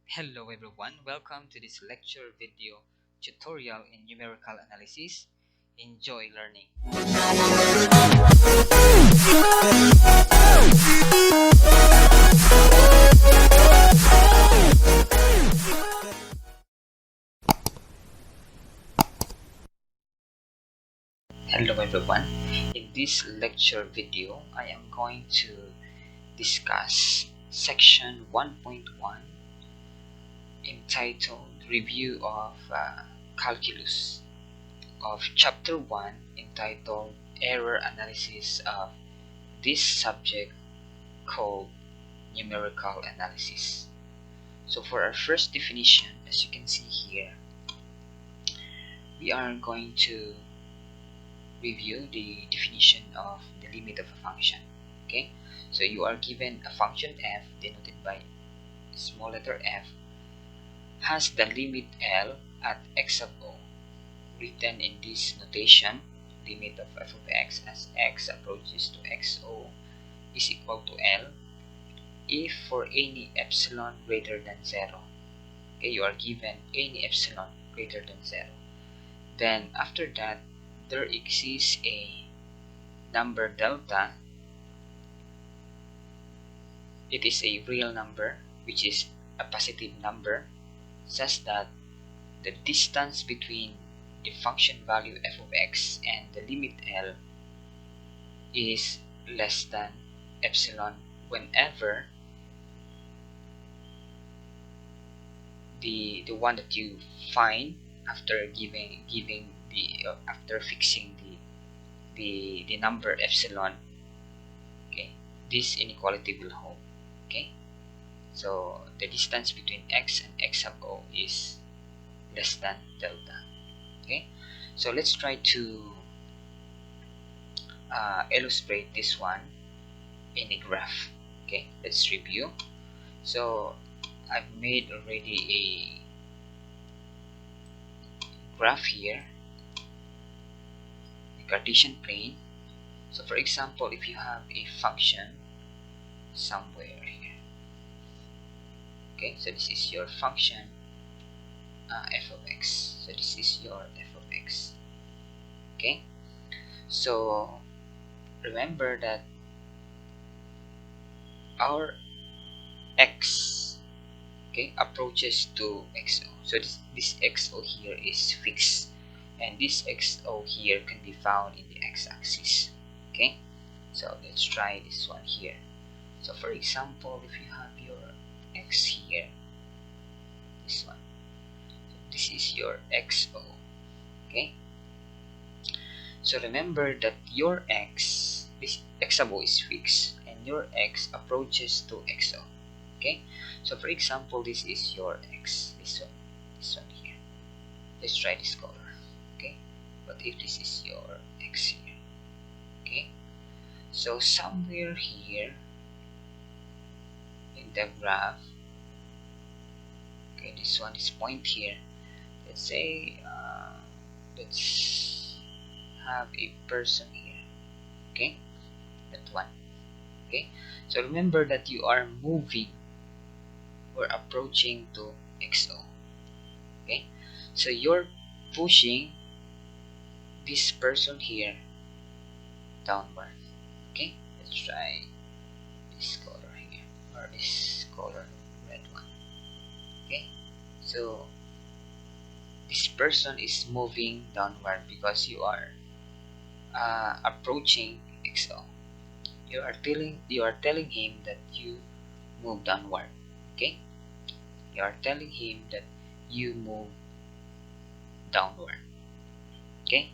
Hello everyone, welcome to this lecture video tutorial in numerical analysis. Enjoy learning. Hello everyone, in this lecture video I am going to discuss section 1.1 entitled Review of Calculus of chapter 1 entitled Error Analysis of this subject called Numerical Analysis. So for our first definition, as you can see here, we are going to review the definition of the limit of a function. Okay, so you are given a function f denoted by small letter f has the limit L at x sub o, written in this notation: limit of f of x as x approaches to xo is equal to L if for any epsilon greater than 0. Okay, you are given any epsilon greater than 0. Then after that, there exists a number delta. It is a real number, which is a positive number, such that the distance between the function value f of x and the limit L is less than epsilon whenever the one that you find after after fixing the number epsilon. Okay, this inequality will hold. Okay, so the distance between x and x sub o is less than delta. Okay, so let's try to illustrate this one in a graph. Okay, let's review. So I've made already a graph here, the Partition Plane. So for example, if you have a function somewhere here, okay, so this is your function f of x. So this is your f of x. Okay, so remember that our x, okay, approaches to xo. So this xo here is fixed, and this xo here can be found in the x-axis. Okay, so let's try this one here. So for example, if you have your x here, this one, so this is your xo. Okay, so remember that your x, this x sub o is fixed, and your x approaches to xo. Okay, so for example, this is your x, this one here. Let's try this color. Okay, but if this is your x here, okay, so somewhere here in the graph, okay, this one is point here. Let's say let's have a person here. Okay, that one. Okay, so remember that you are moving or approaching to xo. Okay, so you're pushing this person here downward. Okay, let's try this color here, or this color, red one. Okay, so this person is moving downward because you are approaching xo. You are telling him that you move downward. Okay, you are telling him that you move downward. Okay,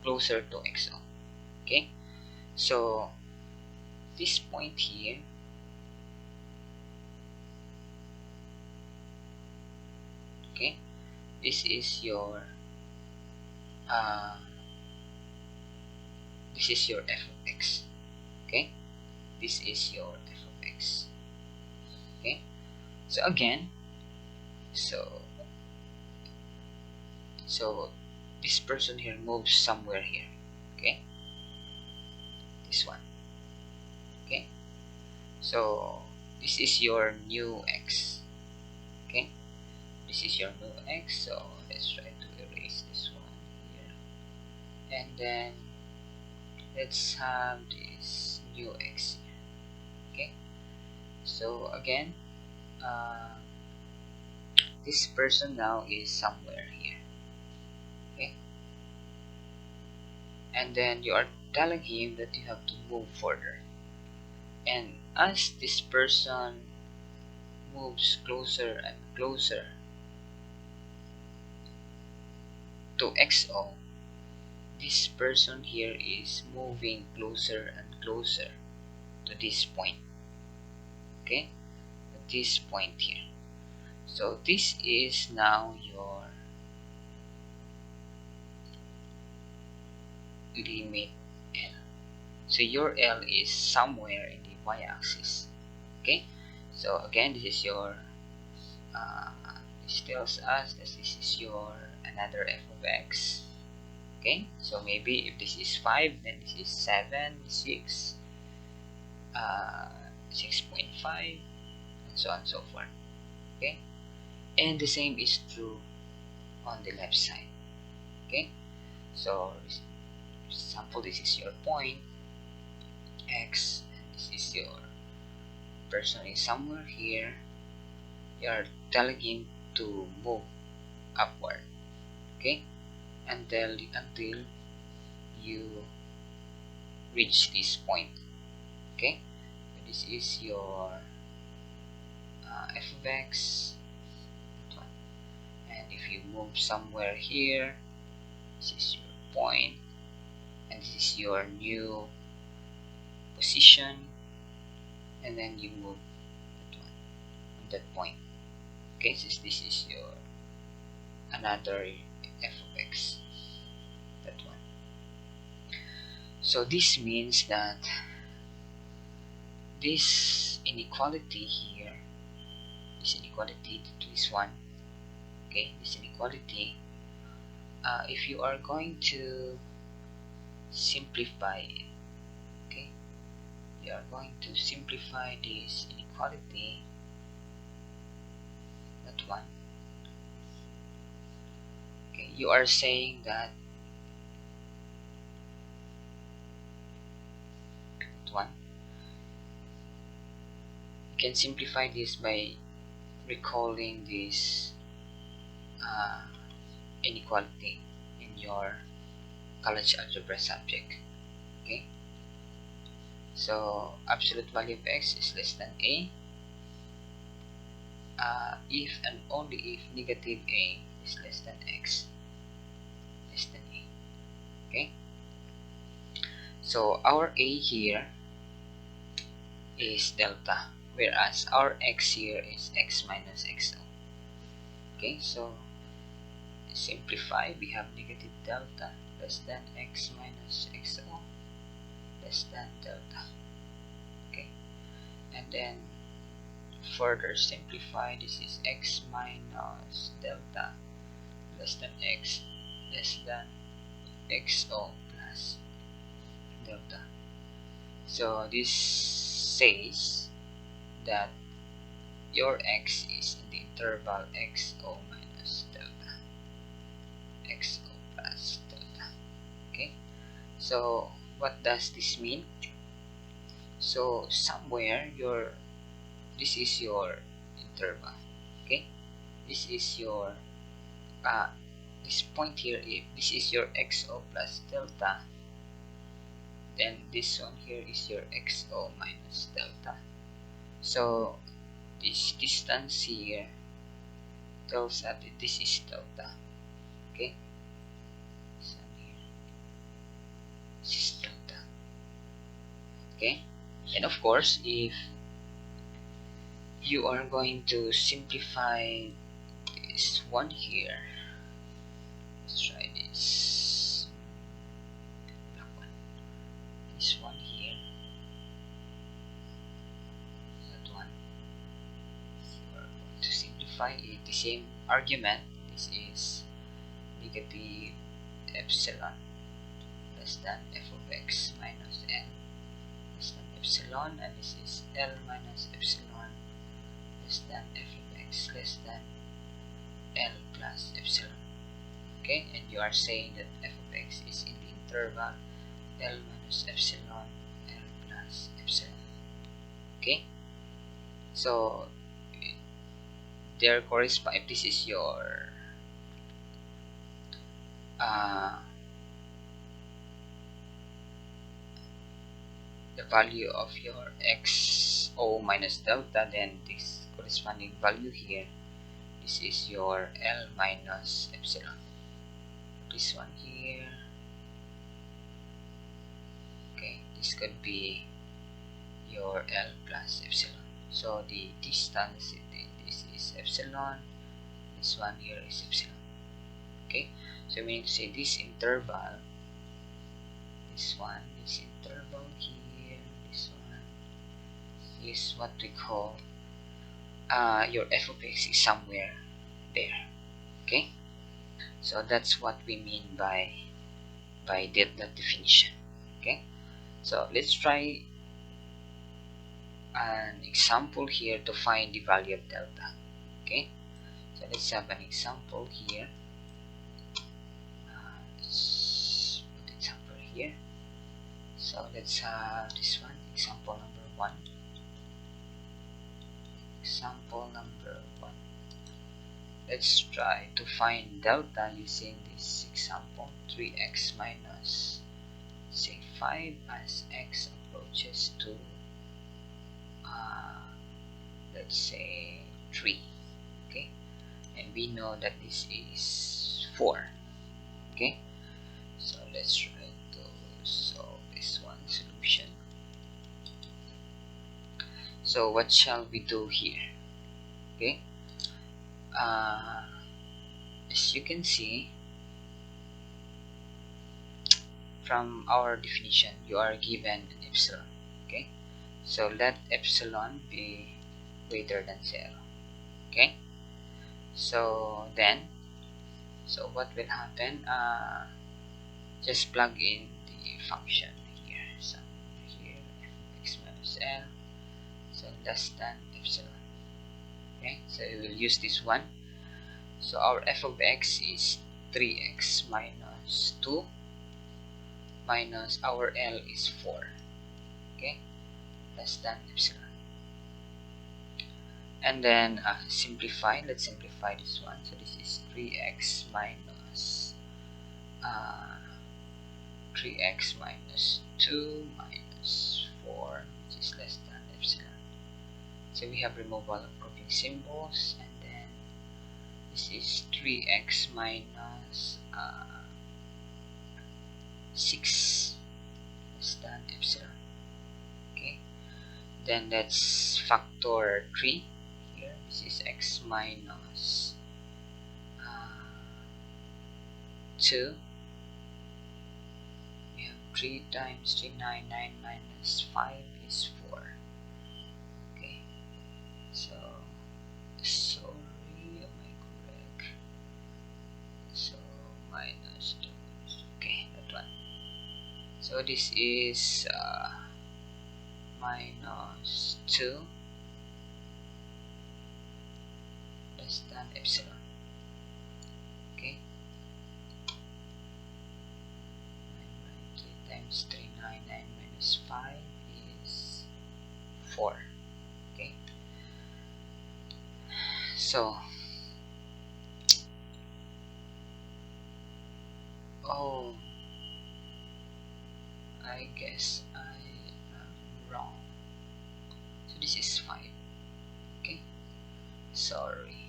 closer to xo. Okay, so this point here, okay, this is your f of x. Okay, this is your f of x. Okay, so again, so this person here moves somewhere here. Okay, this one. Okay, so this is your new x. Okay, this is your new x, so let's try to erase this one here, and then let's have this new x here. Okay, so again, this person now is somewhere here. Okay, and then you are telling him that you have to move further, and as this person moves closer and closer to XO, this person here is moving closer and closer to this point. Okay, this point here. So this is now your limit L. So your L is somewhere in the y-axis. Okay, so again, this is your this tells us that this is your another f of x. Okay, so maybe if this is 5, then this is 7, 6, 6.5, and so on and so forth. Okay, and the same is true on the left side. Okay, so for example, this is your point x, and this is your person is somewhere here. You are telling him to move upward. Okay, until you reach this point. Okay, so this is your f of x, and if you move somewhere here, this is your point, and this is your new position, and then you move that one on that point. Okay, so this is your another f of x, that one. So this means that this inequality here, this inequality, this one, okay, this inequality, if you are going to simplify it, okay, you are going to simplify this inequality, that one. Okay, you are saying that one, you can simplify this by recalling this inequality in your college algebra subject. Okay, so absolute value of x is less than a if and only if negative a is less than x, less than a. Okay, so our a here is delta, whereas our x here is x minus xo. Okay, so simplify, we have negative delta less than x minus xo less than delta. Okay, and then further simplify, this is x minus delta less than x less than xo plus delta. So this says that your x is in the interval xo minus delta, xo plus delta. Okay, so what does this mean? So somewhere this is your interval. Okay, this is your this point here, if this is your xo plus delta, then this one here is your xo minus delta. So this distance here tells us that this is delta. Okay, this one here, this is delta. Okay, and of course, if you are going to simplify this one here, let's try this black one, this one here, that one. You are going to simplify it, the same argument. This is negative epsilon less than f of x minus n less than epsilon, and this is L minus epsilon less than f of x less than Okay, and you are saying that f of x is in the interval L minus epsilon L plus epsilon. Okay, so there correspond, if this is your the value of your xo minus delta, then this corresponding value here, this is your L minus epsilon. This one here, okay, this could be your L plus epsilon. So the distance, this is epsilon, this one here is epsilon. Okay, so we need to say this interval, this one, this interval here, this one is what we call your f of x is somewhere there. Okay, so that's what we mean by that definition. Okay, so let's try an example here to find the value of delta. Okay, so let's have an example here. Let's put example here. So let's have this one, example number 1. Example number 1. Let's try to find delta using this example. 3x minus say 5 as x approaches to let's say 3. Okay, and we know that this is 4. Okay, so let's try to solve this one solution. So what shall we do here? Okay, as you can see from our definition, you are given an epsilon. Okay, so let epsilon be greater than 0. Okay, so then, so what will happen, just plug in the function here. So here f(x minus L), so less than epsilon. Okay, so we will use this one. So our f of x is 3x minus 2 minus our L is 4. Okay, less than epsilon. And then simplify, let's simplify this one. So this is 3x minus 2 minus 4, which is less than epsilon. So we have removal of grouping symbols, and then this is 3x minus 6 less than epsilon. Okay, then let's factor 3 here. This is x minus 2. We have 3 times 3, 9, 9 minus 5 is 4. Okay, so sorry, am I correct? So minus 2. Okay, that one. So this is minus 2 less than epsilon. Okay, 3 times 3, 9, 9 minus 5 is 4. Okay, so I guess I am wrong. So this is 5. Okay, sorry.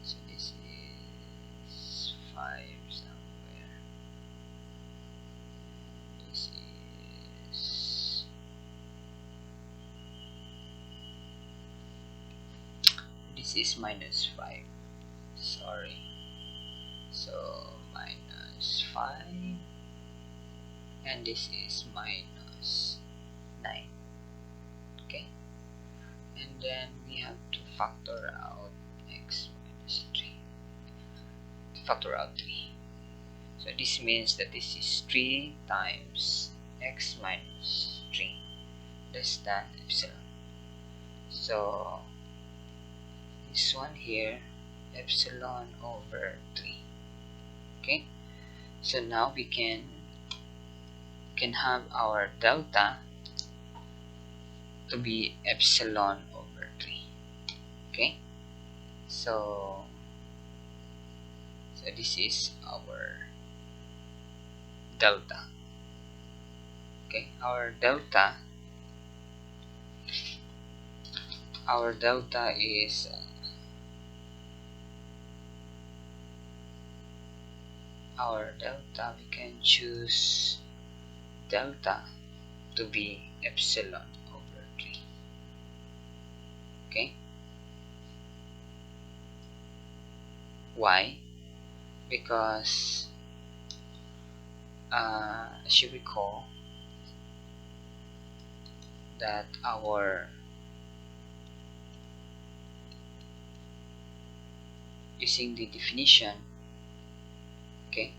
So this is 5 somewhere. This is minus 5. Sorry. So minus 5, and this is minus 9. Okay, and then we have to factor out x minus 3. Factor out 3. So this means that this is 3 times x minus 3 less than epsilon. So this one here, epsilon over 3. Okay, so now we can have our delta to be epsilon over 3. Okay, so this is our delta. Okay, our delta is we can choose delta to be epsilon over 3. Okay, why? Because as you recall that our using the definition, okay,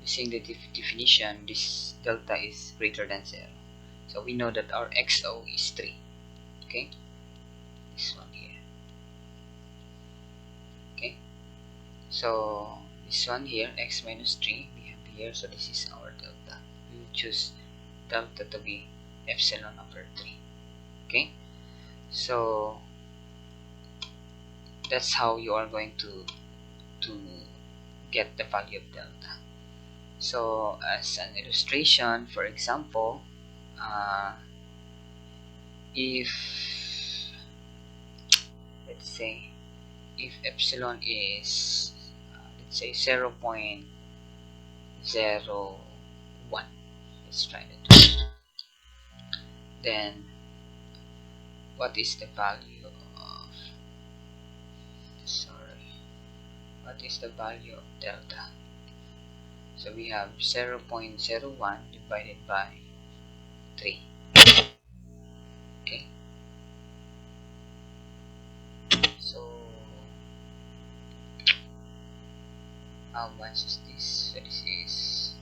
using the definition, this delta is greater than 0. So we know that our XO is 3. Okay, this one here. Okay, so this one here, x minus 3, we have here, so this is our delta. We will choose delta to be epsilon over 3. Okay, so that's how you are going to get the value of delta. So as an illustration, for example, if let's say if epsilon is let's say 0.01, let's try that. Then what is the value of delta? So we have 0.01 divided by 3. Okay, so how much is this? So this is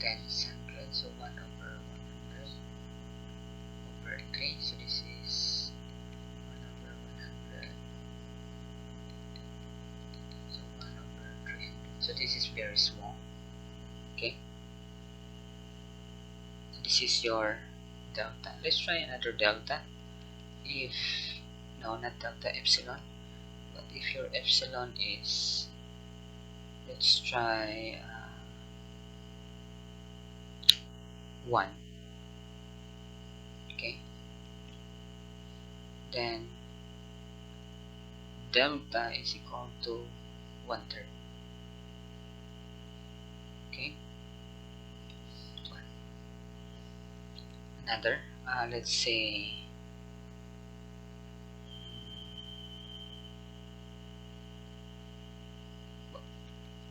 10 is 100, so 1 over 100 over 3, so this is 1 over 100, so 1 over 300, so this is very small. Okay, so this is your delta. Let's try another delta. If no, not delta, epsilon. But if your epsilon is, let's try 1. Okay, then delta is equal to 1/3. Okay, another let's say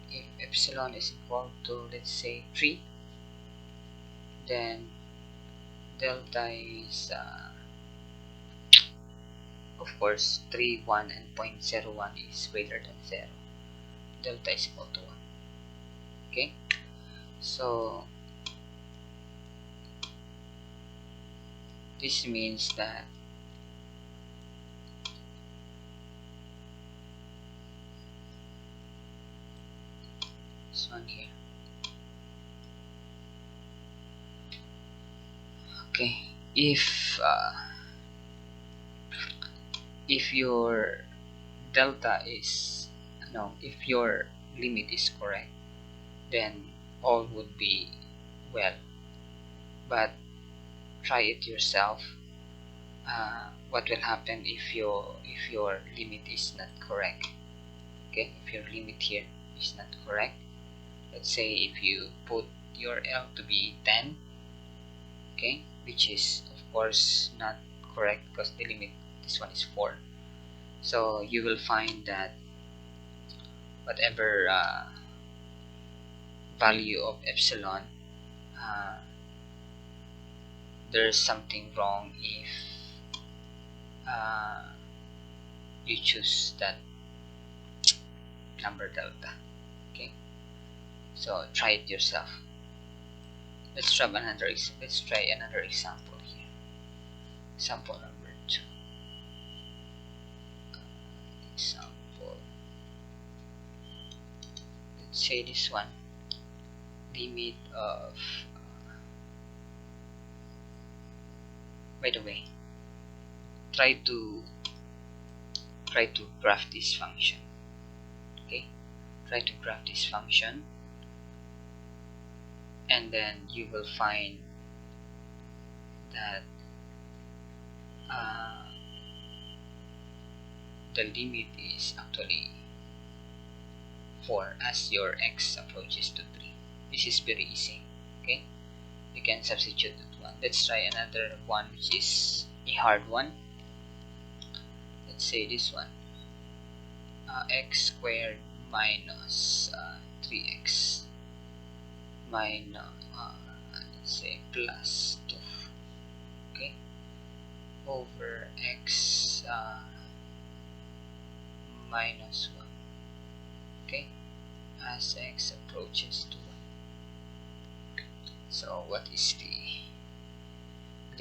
if epsilon is equal to, let's say, 3, then delta is of course 3, 1, and 0.01 is greater than 0. Delta is equal to 1. Okay, so this means that this one here. Okay, if your delta is if your limit is correct, then all would be well. But try it yourself. What will happen if your limit is not correct? Okay, if your limit here is not correct, let's say if you put your L to be 10, okay, which is of course not correct because the limit, this one is 4. So you will find that whatever value of epsilon, there's something wrong if you choose that number delta. Okay, so try it yourself. Let's try another example here. Example number 2. example, let's say this one, limit of by the way, try to graph this function. Okay, try to graph this function, and then you will find that the limit is actually 4 as your x approaches to 3. This is very easy. Okay, you can substitute that one. Let's try another one, which is a hard one. Let's say this one, x squared minus 3x minus let's say plus 2, okay, over x minus 1, okay, as x approaches to 1. So what is the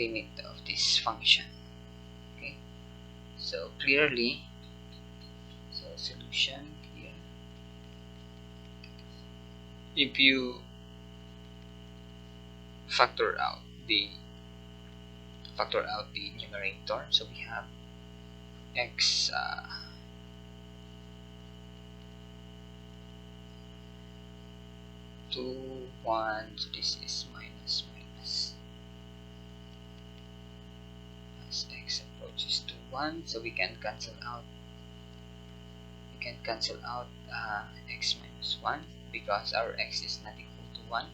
limit of this function? Okay, so clearly, so solution here, if you factor out the numerator, so we have x 2, 1, so this is minus as x approaches to 1, so we can cancel out x minus 1 because our x is not equal to 1,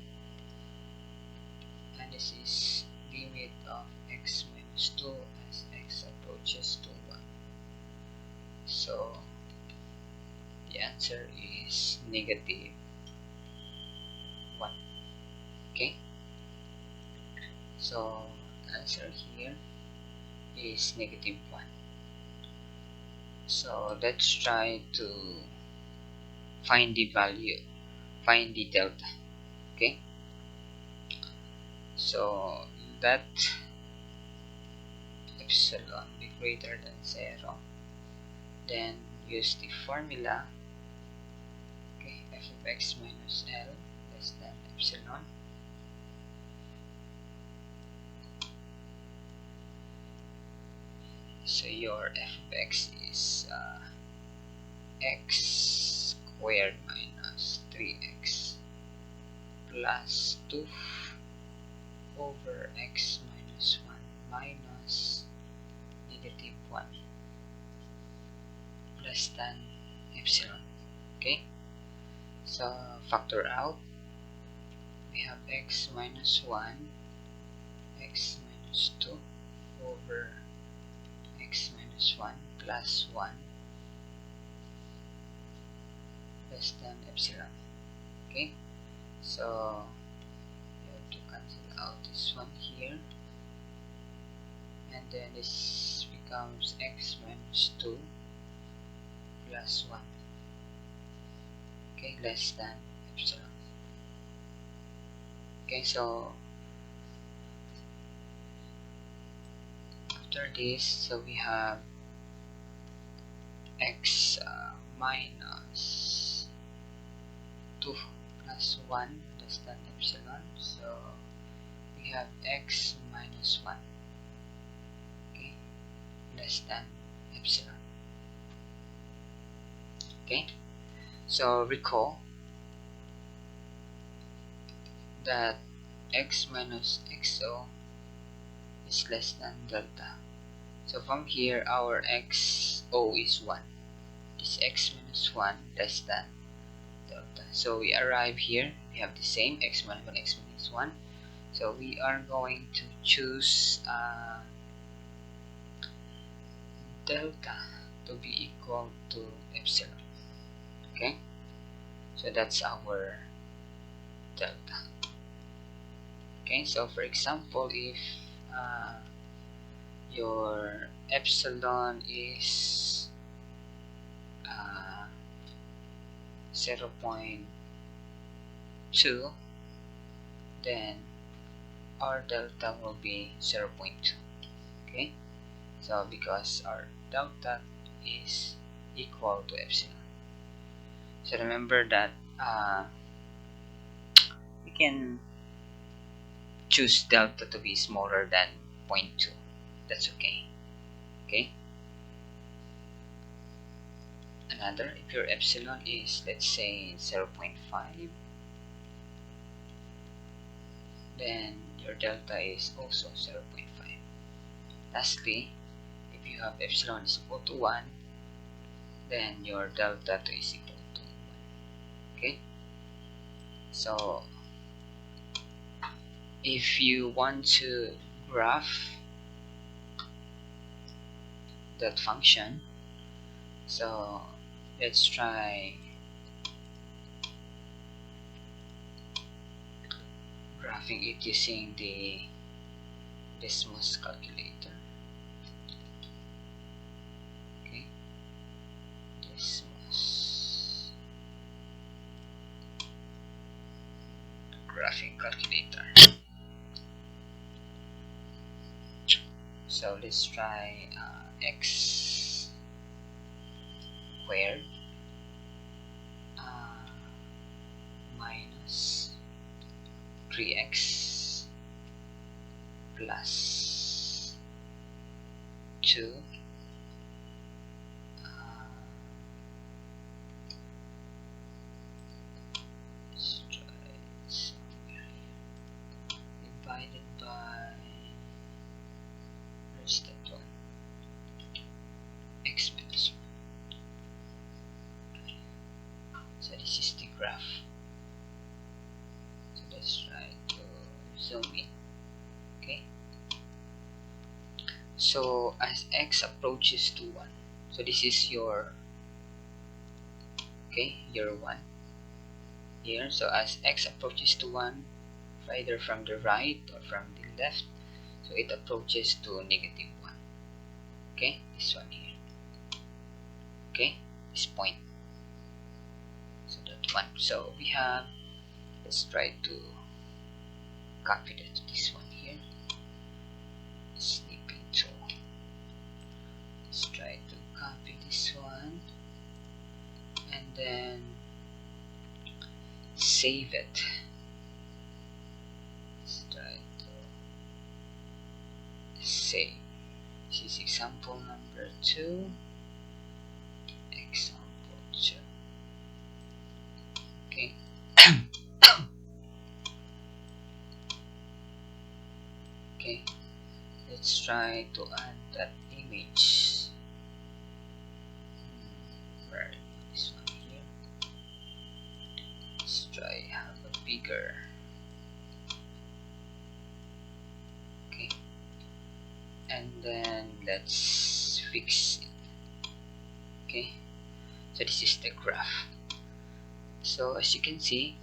and this is limit of x minus 2 as x approaches to 1. So the answer is negative 1. Okay, so the answer here is negative 1. So let's try to find the delta. Okay, so let epsilon be greater than 0, then use the formula. Okay, f of x minus L less than epsilon. So your f of x is x squared minus 3x plus 2 over x minus 1 minus negative 1 less than epsilon. Okay, so factor out, we have x minus 1, x minus 2 over x minus 1 plus 1 less than epsilon. Okay, so you have to cancel out this one here, and then this becomes x minus 2 plus 1, okay, less than epsilon. Okay, so after this, so we have x minus 2 plus 1 less than epsilon, so we have x minus 1, okay, less than epsilon. Okay, so recall that x minus xo is less than delta. So from here, our xo is 1. This x minus 1 less than delta. So we arrive here, we have the same x minus 1, x minus 1. So we are going to choose delta to be equal to epsilon. Okay, so that's our delta. Okay, so for example, if your epsilon is 0.2, then our delta will be 0.2. Okay, so because our delta is equal to epsilon. So remember that we can choose delta to be smaller than 0.2. That's okay. Okay. Another, if your epsilon is, let's say, 0.5, then your delta is also 0.5. Lastly, if you have epsilon is equal to 1, then your delta is equal to 1. Okay. So if you want to graph that function, so let's try graphing it using the Desmos calculator. Okay, Desmos graphing calculator. So let's try x squared minus 3x plus 2 let's try it somewhere here, divided by, where's that one, x minus 1. So this is the graph. So let's try to zoom in. Okay, so as x approaches to 1, so this is your, okay, your 1 here. So as x approaches to 1, either from the right or from the left, so it approaches to negative 1. Okay, this one here. Okay, this point. So that one. So we have, let's try to copy that, this one here. Snipping tool. Let's try to copy this one and then save it. Let's try to save. This is example number 2. Example 2. Okay. Okay. Let's try to add that image. Where this one here? Let's try have a bigger. Okay. And then let's fix it. Okay. So this is the graph. So as you can see,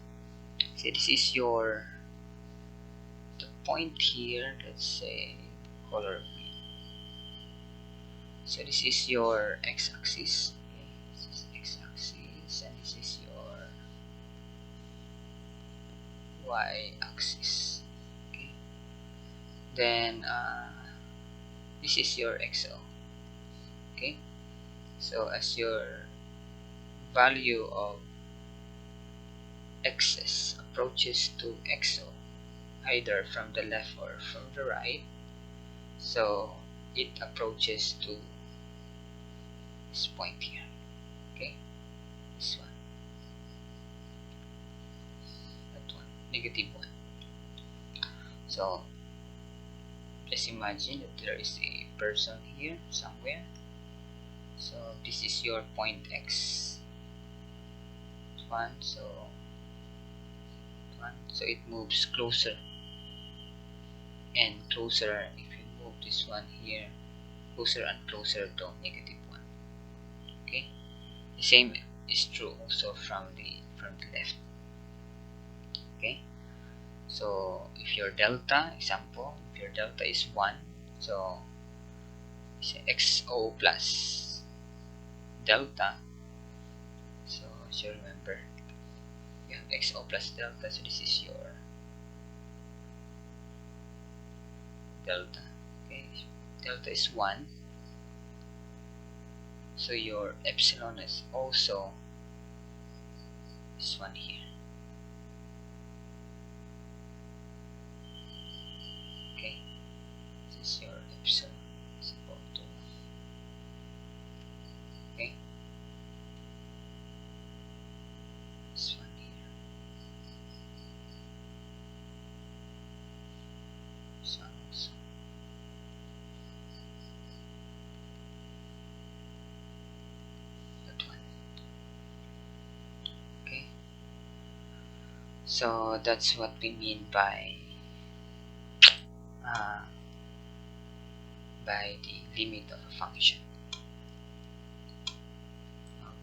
this is your the point here. Let's say color green. So this is your x-axis. Okay. This is x-axis, and this is your y-axis. Okay. Then this is your xo. Okay. So as your value of x's approaches to xo, either from the left or from the right, so it approaches to this point here. Okay, this one, that one, negative 1. So just imagine that there is a person here somewhere. So this is your point x. One, so it moves closer and closer. If you move this one here, closer and closer to negative 1. Okay, the same is true also from the left. Okay, so if your delta, example, if your delta is 1, so say xo plus delta. So as you remember, you have xo plus delta, so this is your delta. Okay, delta is 1, So your epsilon is also this one here. Okay, this is your epsilon is equal to, okay, this one here, this one also, that one. Okay, so that's what we mean uh, by the limit of a function.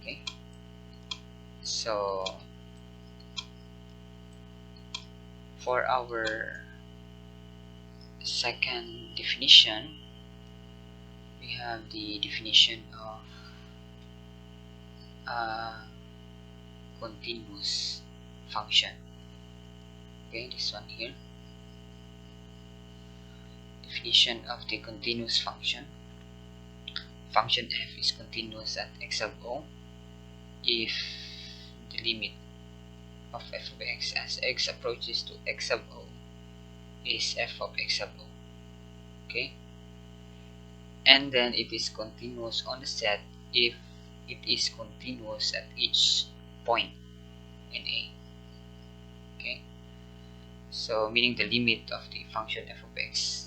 Okay, so for our second definition, we have the definition of a continuous function. Okay, this one here, definition of the continuous function. Function f is continuous at x sub o if the limit of f of x as x approaches to x sub o is f of x sub o. Okay, and then it is continuous on the set if it is continuous at each point in a. Okay, so meaning the limit of the function f of x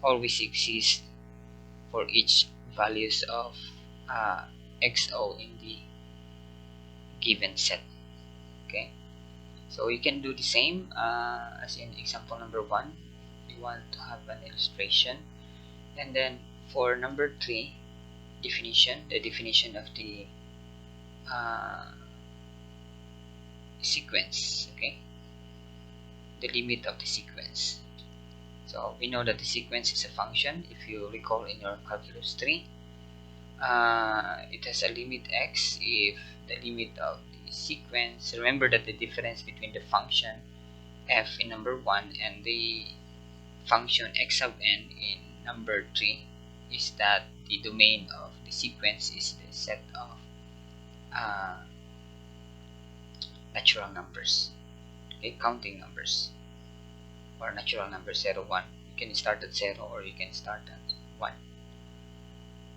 always exists for each values of xo in the given set. Okay, so you can do the same as in example number 1. We want to have an illustration, and then for number 3 definition, the definition of the uh, sequence. Okay, the limit of the sequence. So we know that the sequence is a function. If you recall in your calculus 3, it has a limit x if the limit of the sequence, remember that the difference between the function f in number 1 and the function x sub n in number 3 is that the domain of the sequence is the set of uh, natural numbers, okay, counting numbers, or natural numbers 0 1. You can start at 0 or you can start at 1.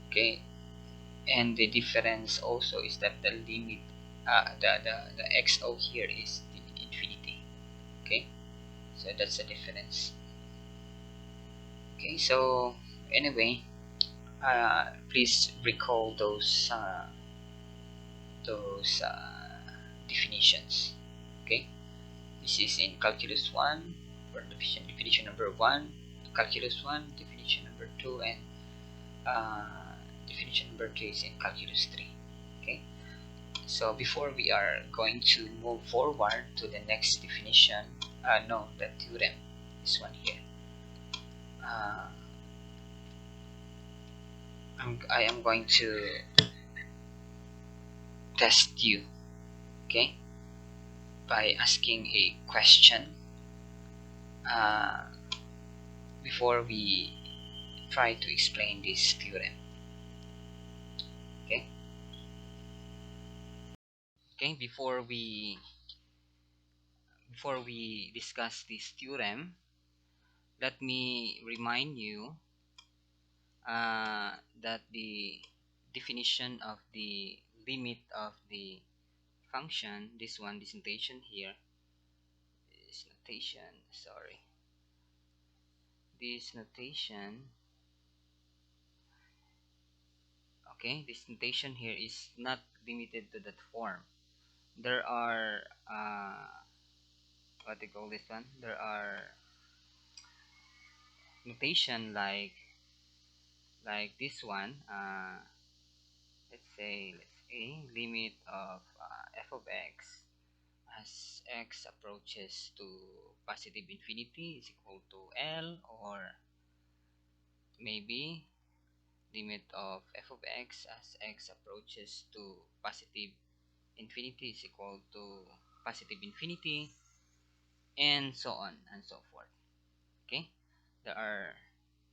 Okay, and the difference also is that the limit the xo here is the infinity. Okay, so that's the difference. Okay, so anyway, please recall those definitions. Okay, this is in calculus 1 for definition number 1, calculus 1 definition number 2, and definition number 3 is in calculus 3. Okay, so before we are going to move forward to the next definition, no, the theorem, this one here, I am going to test you, okay, by asking a question uh, before we try to explain this theorem. Okay, okay, before we discuss this theorem, let me remind you that the definition of the limit of the function, this notation here, this notation, okay, this notation here is not limited to that form. There are what do you call this one, there are notation like this one, let's say limit of f of x as x approaches to positive infinity is equal to L, or maybe limit of f of x as x approaches to positive infinity is equal to positive infinity, and so on and so forth. Okay, there are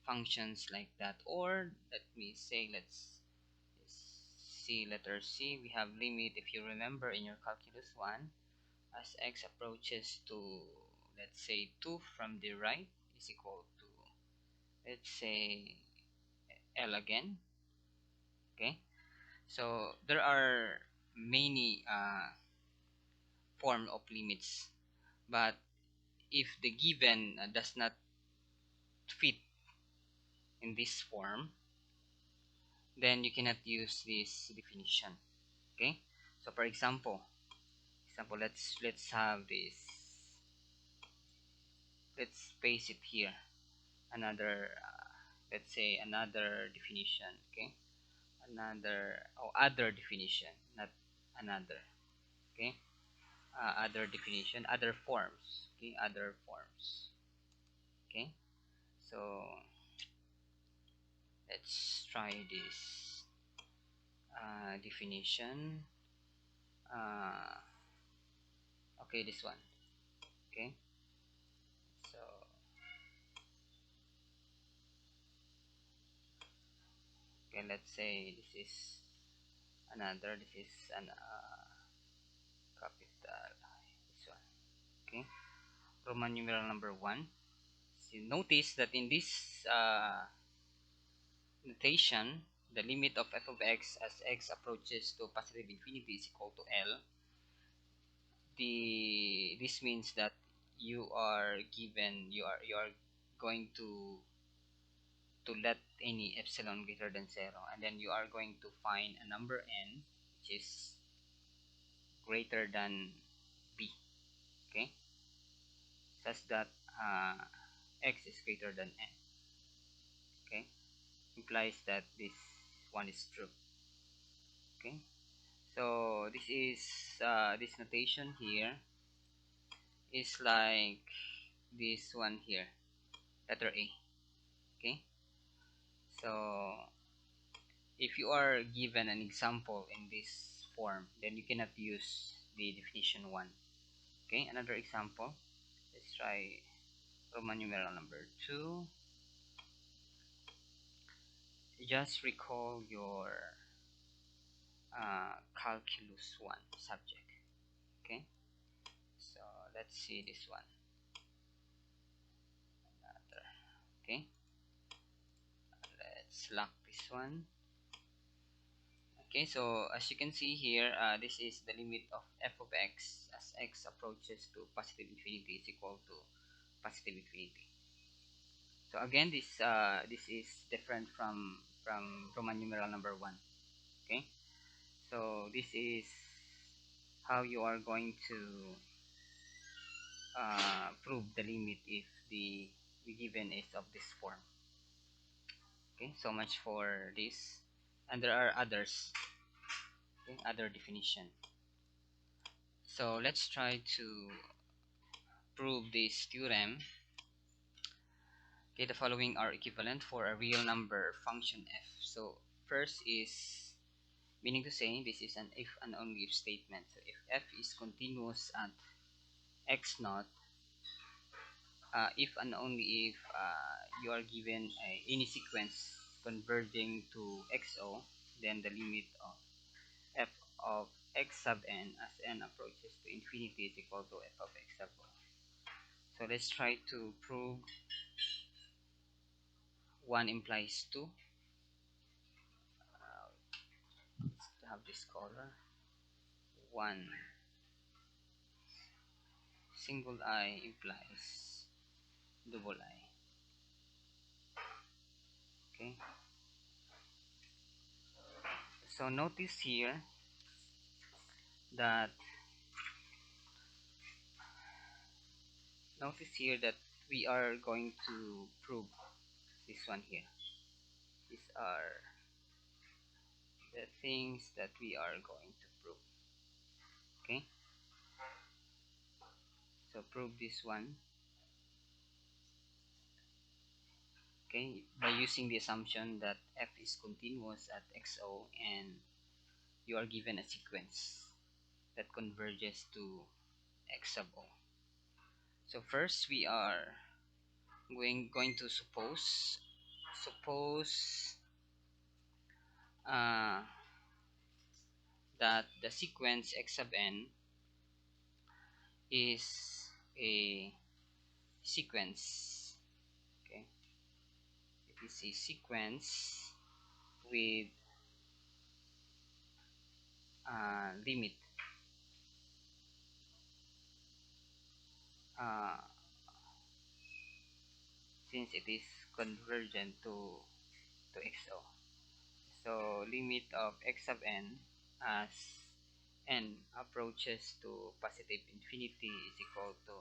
functions like that, or let me say, let's see letter C, we have limit, if you remember in your calculus 1, as x approaches to, let's say, 2 from the right is equal to, let's say, L again. Okay, so there are many form of limits, but if the given does not fit in this form, then you cannot use this definition. Okay, so for example, let's have this, let's paste it here, another let's say another definition. Okay, another, or other definition, not another. Okay, other definition, other forms. Okay, other forms. Okay, so let's try this definition. uh, okay, this one. Okay, so okay, let's say this is another, this is an capital, this one. Okay, Roman numeral number 1. So notice that in this notation, the limit of f of x as x approaches to positive infinity is equal to L. This means that you are given, you are going to let any epsilon greater than 0, and then you are going to find a number n which is greater than b. Okay, such that uh, x is greater than n. Okay, implies that this one is true. Okay, so this notation here is like this one here, letter A. Okay, so if you are given an example in this form, then you cannot use the definition 1. Okay, another example, let's try Roman numeral number 2. Just recall your calculus 1 subject. Okay, so let's see this one, another. Okay, let's lock this one. Okay, so as you can see here, this is the limit of f of x as x approaches to positive infinity is equal to positive infinity. So again, this is different from Roman numeral number 1. Okay, so this is how you are going to prove the limit if the given is of this form. Okay, so much for this, and there are others. Okay, other definition. So let's try to prove this theorem. Okay, the following are equivalent for a real number function f. So first is, meaning to say, this is an if and only if statement. So if f is continuous at x naught, if and only if you are given any sequence converging to xo, then the limit of f of x sub n as n approaches to infinity is equal to f of x sub o. So let's try to prove 1 implies 2. Let's have this color. 1 single I implies double I. Okay, so that notice here that we are going to prove this one here. These are the things that we are going to prove. Okay, so prove this one. Okay, by using the assumption that f is continuous at xo and you are given a sequence that converges to x sub o. So first we are going to suppose uh, that the sequence x sub n is a sequence. Okay, it is a sequence with limit uh, since it is convergent to XO. So limit of x sub n as n approaches to positive infinity is equal to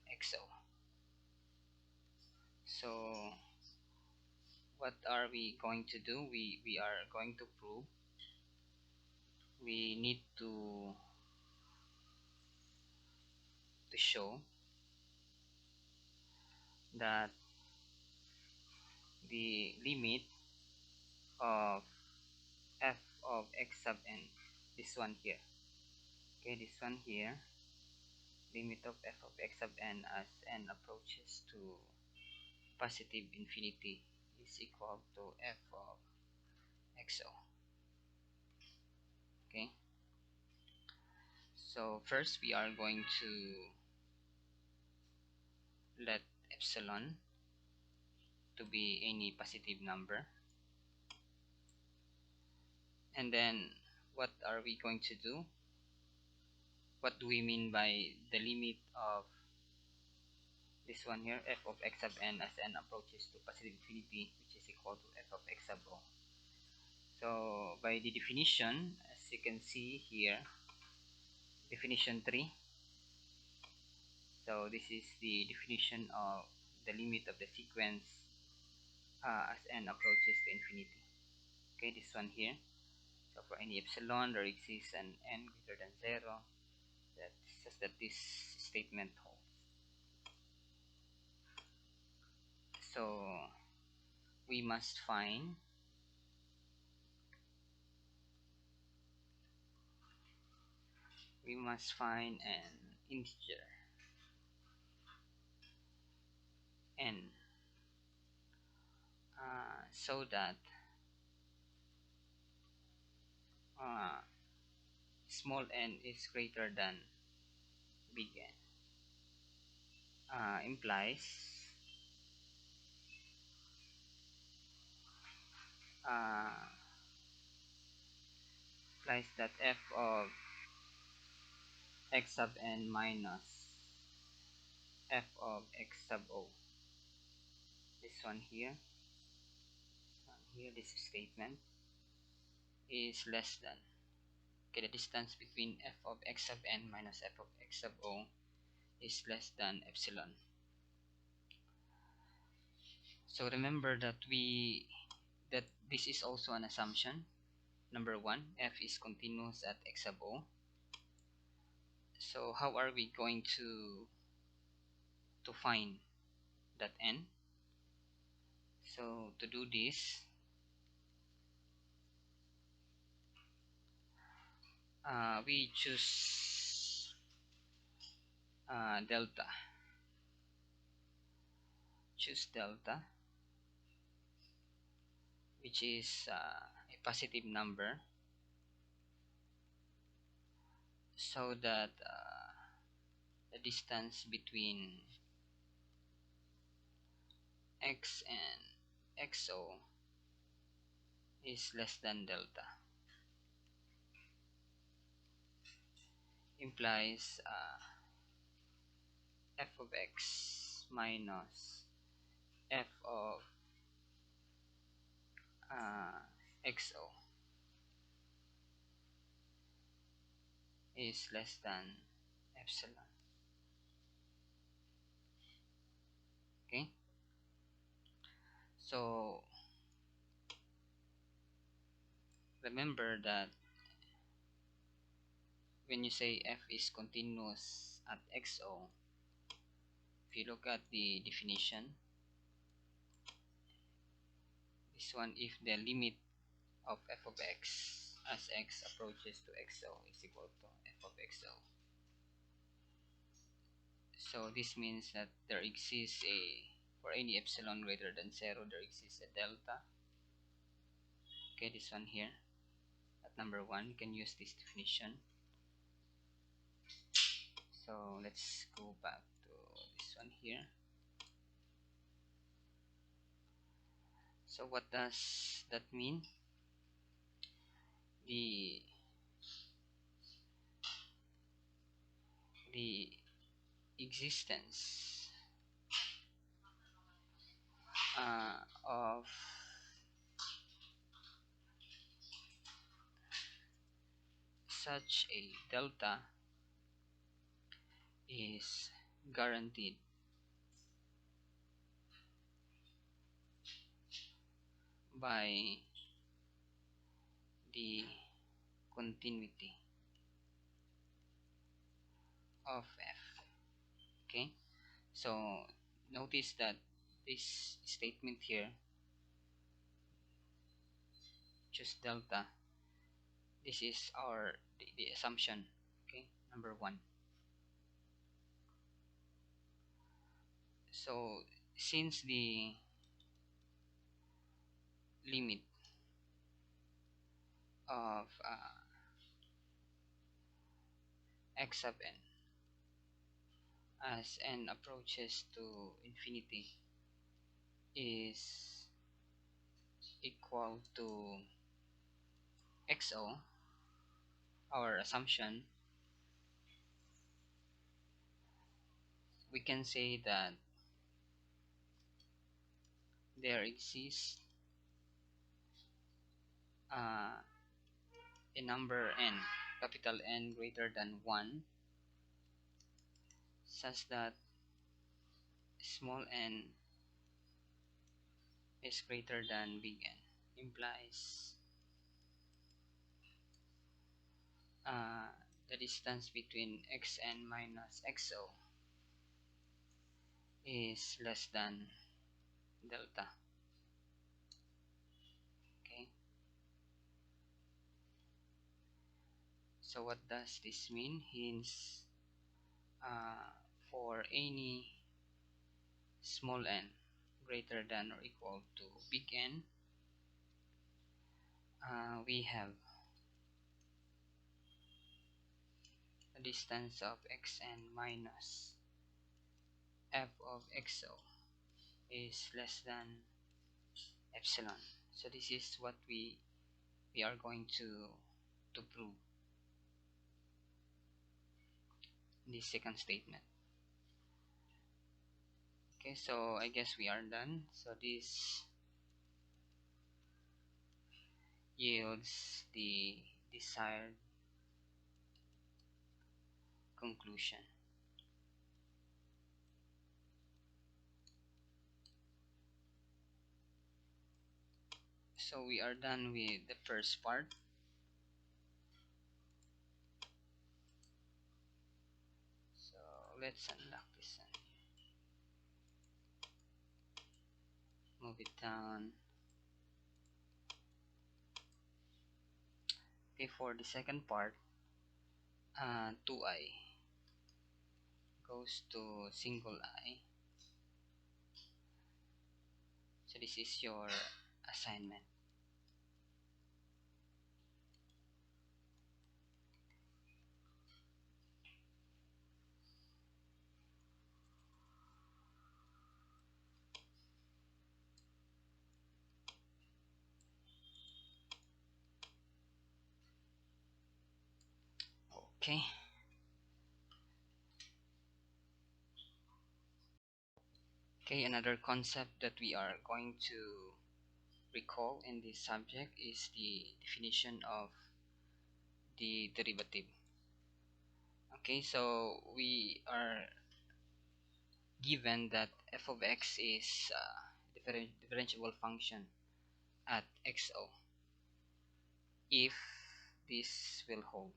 XO. So what are we going to do? We are going to prove, we need to show that the limit of f of x sub n, this one here, okay, this one here, limit of f of x sub n as n approaches to positive infinity is equal to f of xo. Okay, so first we are going to let epsilon to be any positive number, and then what are we going to do? What do we mean by the limit of this one here, f of x sub n as n approaches to positive infinity, which is equal to f of x sub o? So by the definition, as you can see here, definition 3, so this is the definition of the limit of the sequence as n approaches to infinity. Okay, this one here. So for any epsilon, there exists an n greater than 0. That says that this statement holds. So we must find an integer n, so that uh, small n is greater than big N. Implies uh, that f of x sub n minus f of x sub o, this one here, this statement is less than, okay, the distance between f of x sub n minus f of x sub o is less than epsilon. So remember that this is also an assumption. Number one, f is continuous at x sub o. So how are we going to find that n? So to do this, we choose delta. Choose delta, which is a positive number, so that the distance between x and xo is less than delta. Implies f of x minus f of uh, xo is less than epsilon. Okay, so remember that when you say f is continuous at xo, if you look at the definition, this one, if the limit of f of x as x approaches to xo is equal to f of xo. So this means that there exists for any epsilon greater than 0, there exists a delta. Okay, this one here, at number 1, you can use this definition. So let's go back to this one here. So what does that mean? The existence of such a delta is guaranteed by the continuity of f. Okay, so notice that this statement here, choose delta, this is the assumption. Okay, number 1. So since the limit of x sub n as n approaches to infinity is equal to xo, our assumption, we can say that there exists uh, a number n, capital N, greater than 1, such that small n is greater than big N, implies uh, the distance between xn minus xo is less than delta. Okay, so what does this mean? Hence, uh, for any small n greater than or equal to big N, we have a distance of xn minus f of xo is less than epsilon. So this is what we are going to prove in this second statement. Okay, so I guess we are done. So this yields the desired conclusion. So we are done with the first part. So let's unlock this and move it down. Okay, for the second part, 2i goes to single I. So this is your assignment. Okay. Okay, another concept that we are going to recall in this subject is the definition of the derivative. Okay, so we are given that f of x is differentiable function at xo if this will hold.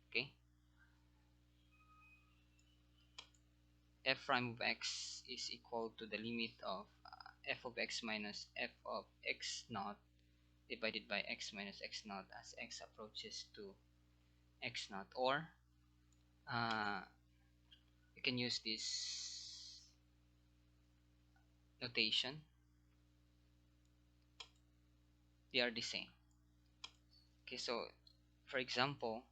Okay, f prime of x is equal to the limit of f of x minus f of x naught divided by x minus x naught as x approaches to x naught, or you can use this notation. They are the same. Okay, so for example,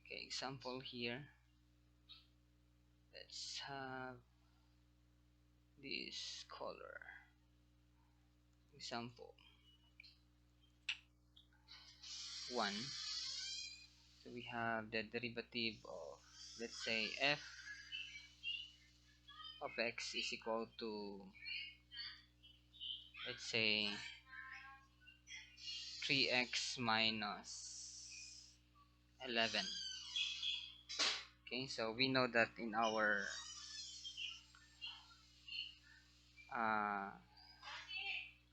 okay, example here, let's have this color. Example 1. So we have the derivative of, let's say, f of x is equal to, let's say, 3x minus 11. Okay, so we know that in our uh,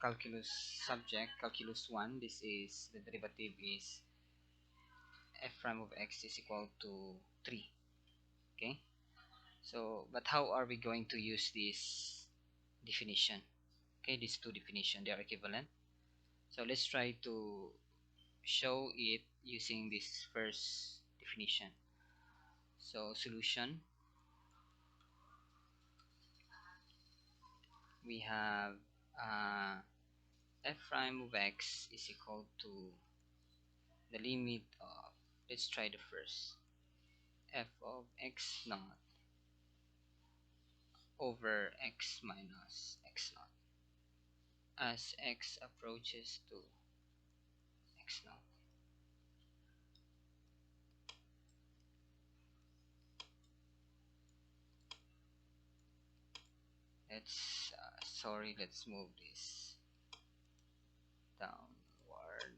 calculus subject, calculus 1, this is the derivative is f prime of x is equal to 3. Okay, so but how are we going to use this definition? Okay, these two definitions, they are equivalent. So let's try to show it using this first definition. So solution, we have f prime of x is equal to the limit of, let's try the first, f of x naught over x minus x naught as x approaches to x naught. Let's move this downward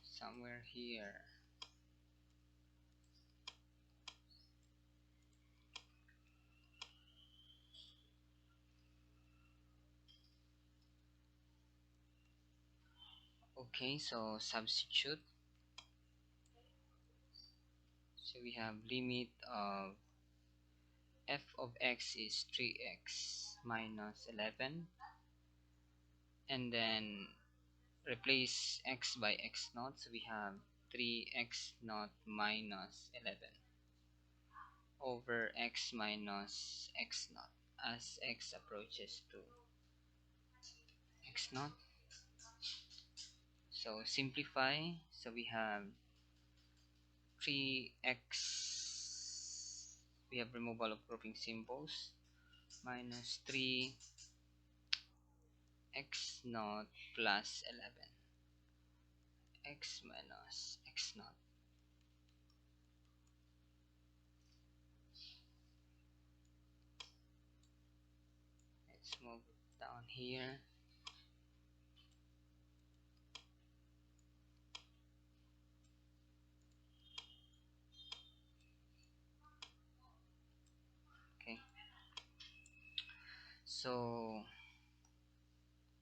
somewhere here. Okay, so substitute. So we have limit of f of x is 3x minus 11, and then replace x by x naught, so we have 3x naught minus 11 over x minus x naught as x approaches to x naught. So simplify, so we have 3x, we have removal of grouping symbols, minus 3x naught plus 11 x minus x naught. Let's move down here. Okay, so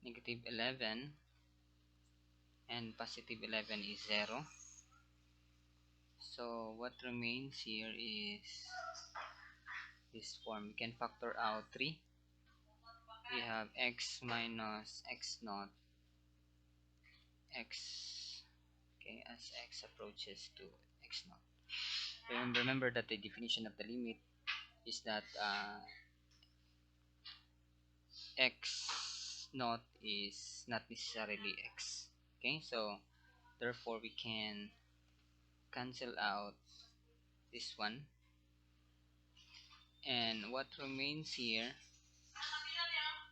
negative 11 and positive 11 is 0. So what remains here is this form. We can factor out 3. We have x minus x naught x, okay, as x approaches to x naught. Remember that the definition of the limit is that x naught is not necessarily x. Okay, so therefore we can cancel out this one, and what remains here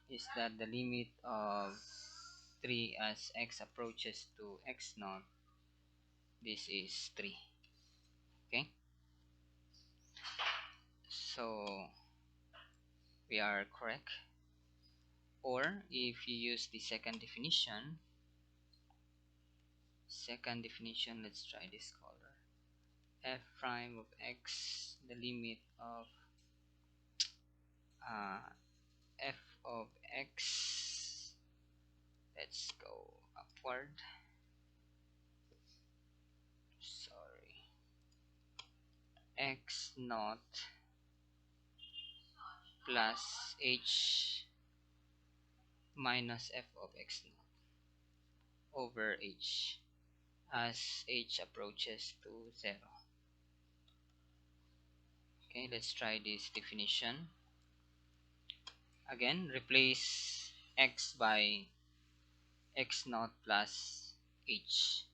is that the limit of 3 as x approaches to x naught, this is 3. Okay, so we are correct. Or if you use the second definition, let's try this color. F prime of x, the limit of f of x, let's go upward, sorry, x naught plus h minus f of x naught over h as h approaches to 0. Okay, let's try this definition. Again, replace x by x naught plus h.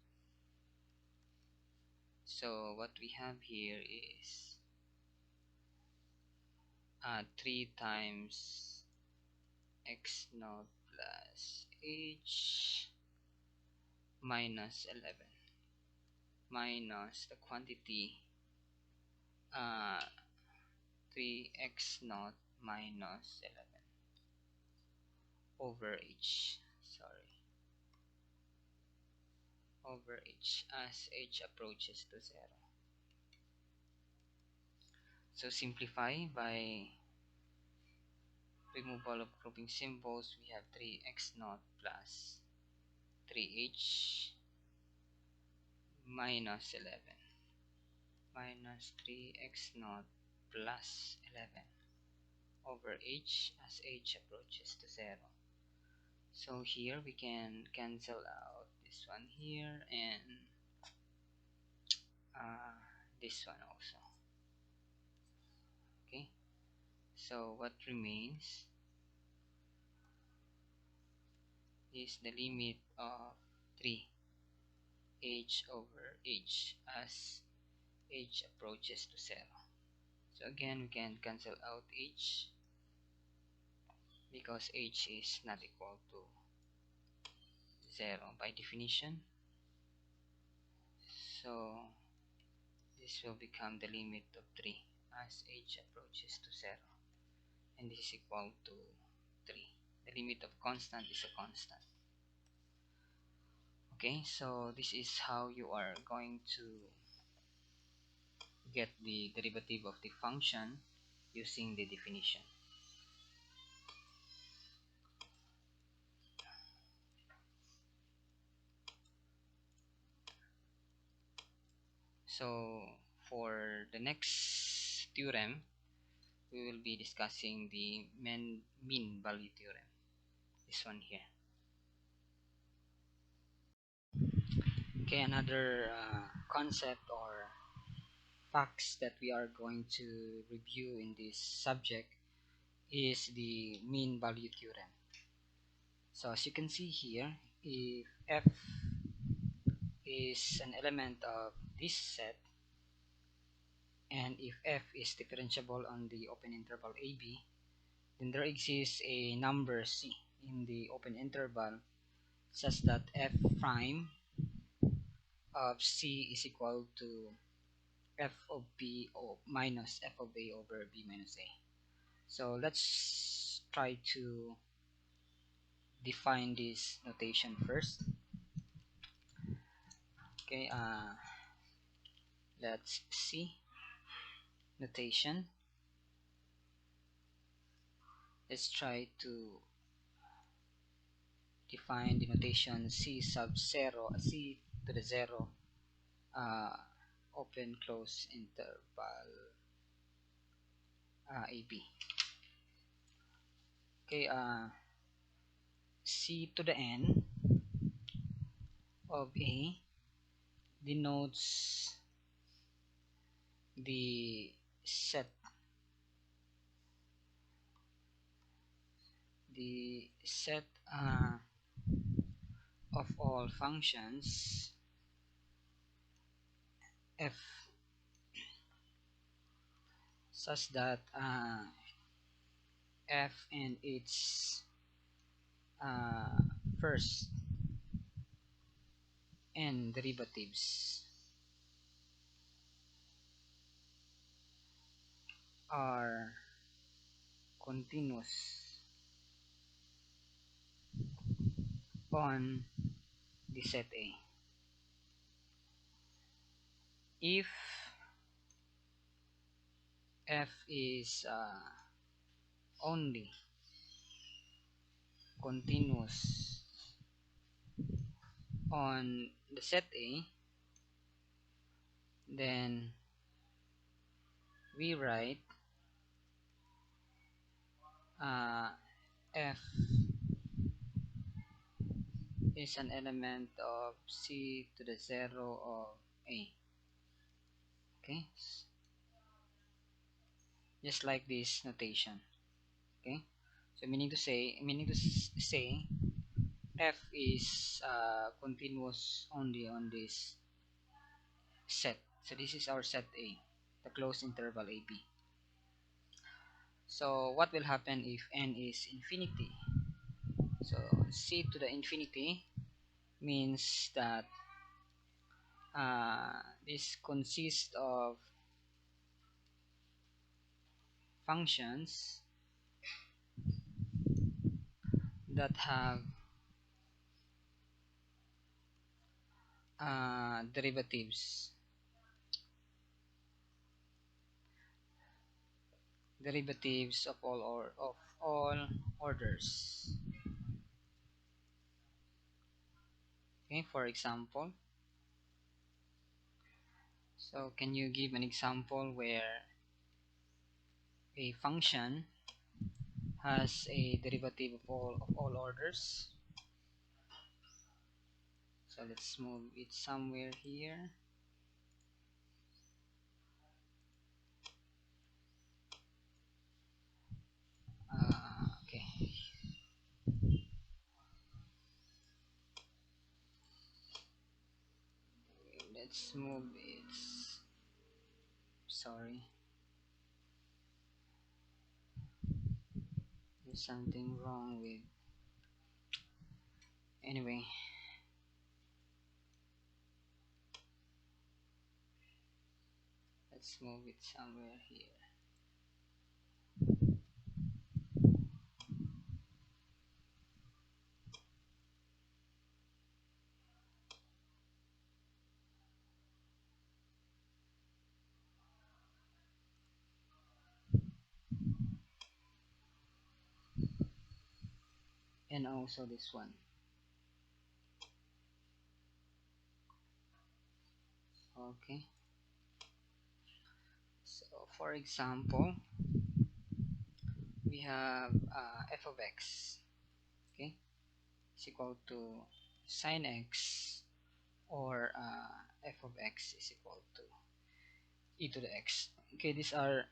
So what we have here is 3 times x naught plus h minus 11 minus the quantity uh, 3x naught minus 11 over h, sorry, over h as h approaches to 0. So simplify by removal of grouping symbols, we have 3x naught plus 3h minus 11 minus 3x naught plus 11 over h as h approaches to 0. So here we can cancel out this one here and this one also. Okay, so what remains is the limit of 3h over h as h approaches to 0. So again we can cancel out h because h is not equal to 0 by definition. So this will become the limit of 3 as h approaches to 0, and this is equal to 3. The limit of constant is a constant. Okay, so this is how you are going to get the derivative of the function using the definition. So for the next theorem, we will be discussing the mean value theorem, this one here. Okay, another concept or facts that we are going to review in this subject is the mean value theorem. So as you can see here, if f is an element of this set, and if f is differentiable on the open interval AB, then there exists a number c in the open interval such that f prime of c is equal to f of b minus f of a over b minus a. So let's try to define this notation first. Okay, let's see notation. Let's try to define the notation c sub 0, c to the 0, open close interval AB. Okay, c to the n of a denotes the set of all functions f such that f and its uh, first n derivatives are continuous on the set A. If f is only continuous on the set A, then we write f is an element of c to the 0 of A. Okay, just like this notation. Okay, So meaning to say f is continuous only on this set. So this is our set A, the closed interval AB. So what will happen if n is infinity? So c to the infinity means that this consists of functions that have derivatives of all orders. Okay, for example, so can you give an example where a function has a derivative of all orders? So let's move it somewhere here. Okay, let's move it. Sorry, there's something wrong with. Anyway, let's move it somewhere here. And also this one. Okay, so for example, we have f of x, okay, is equal to sine x, or f of x is equal to e to the x. Okay, these are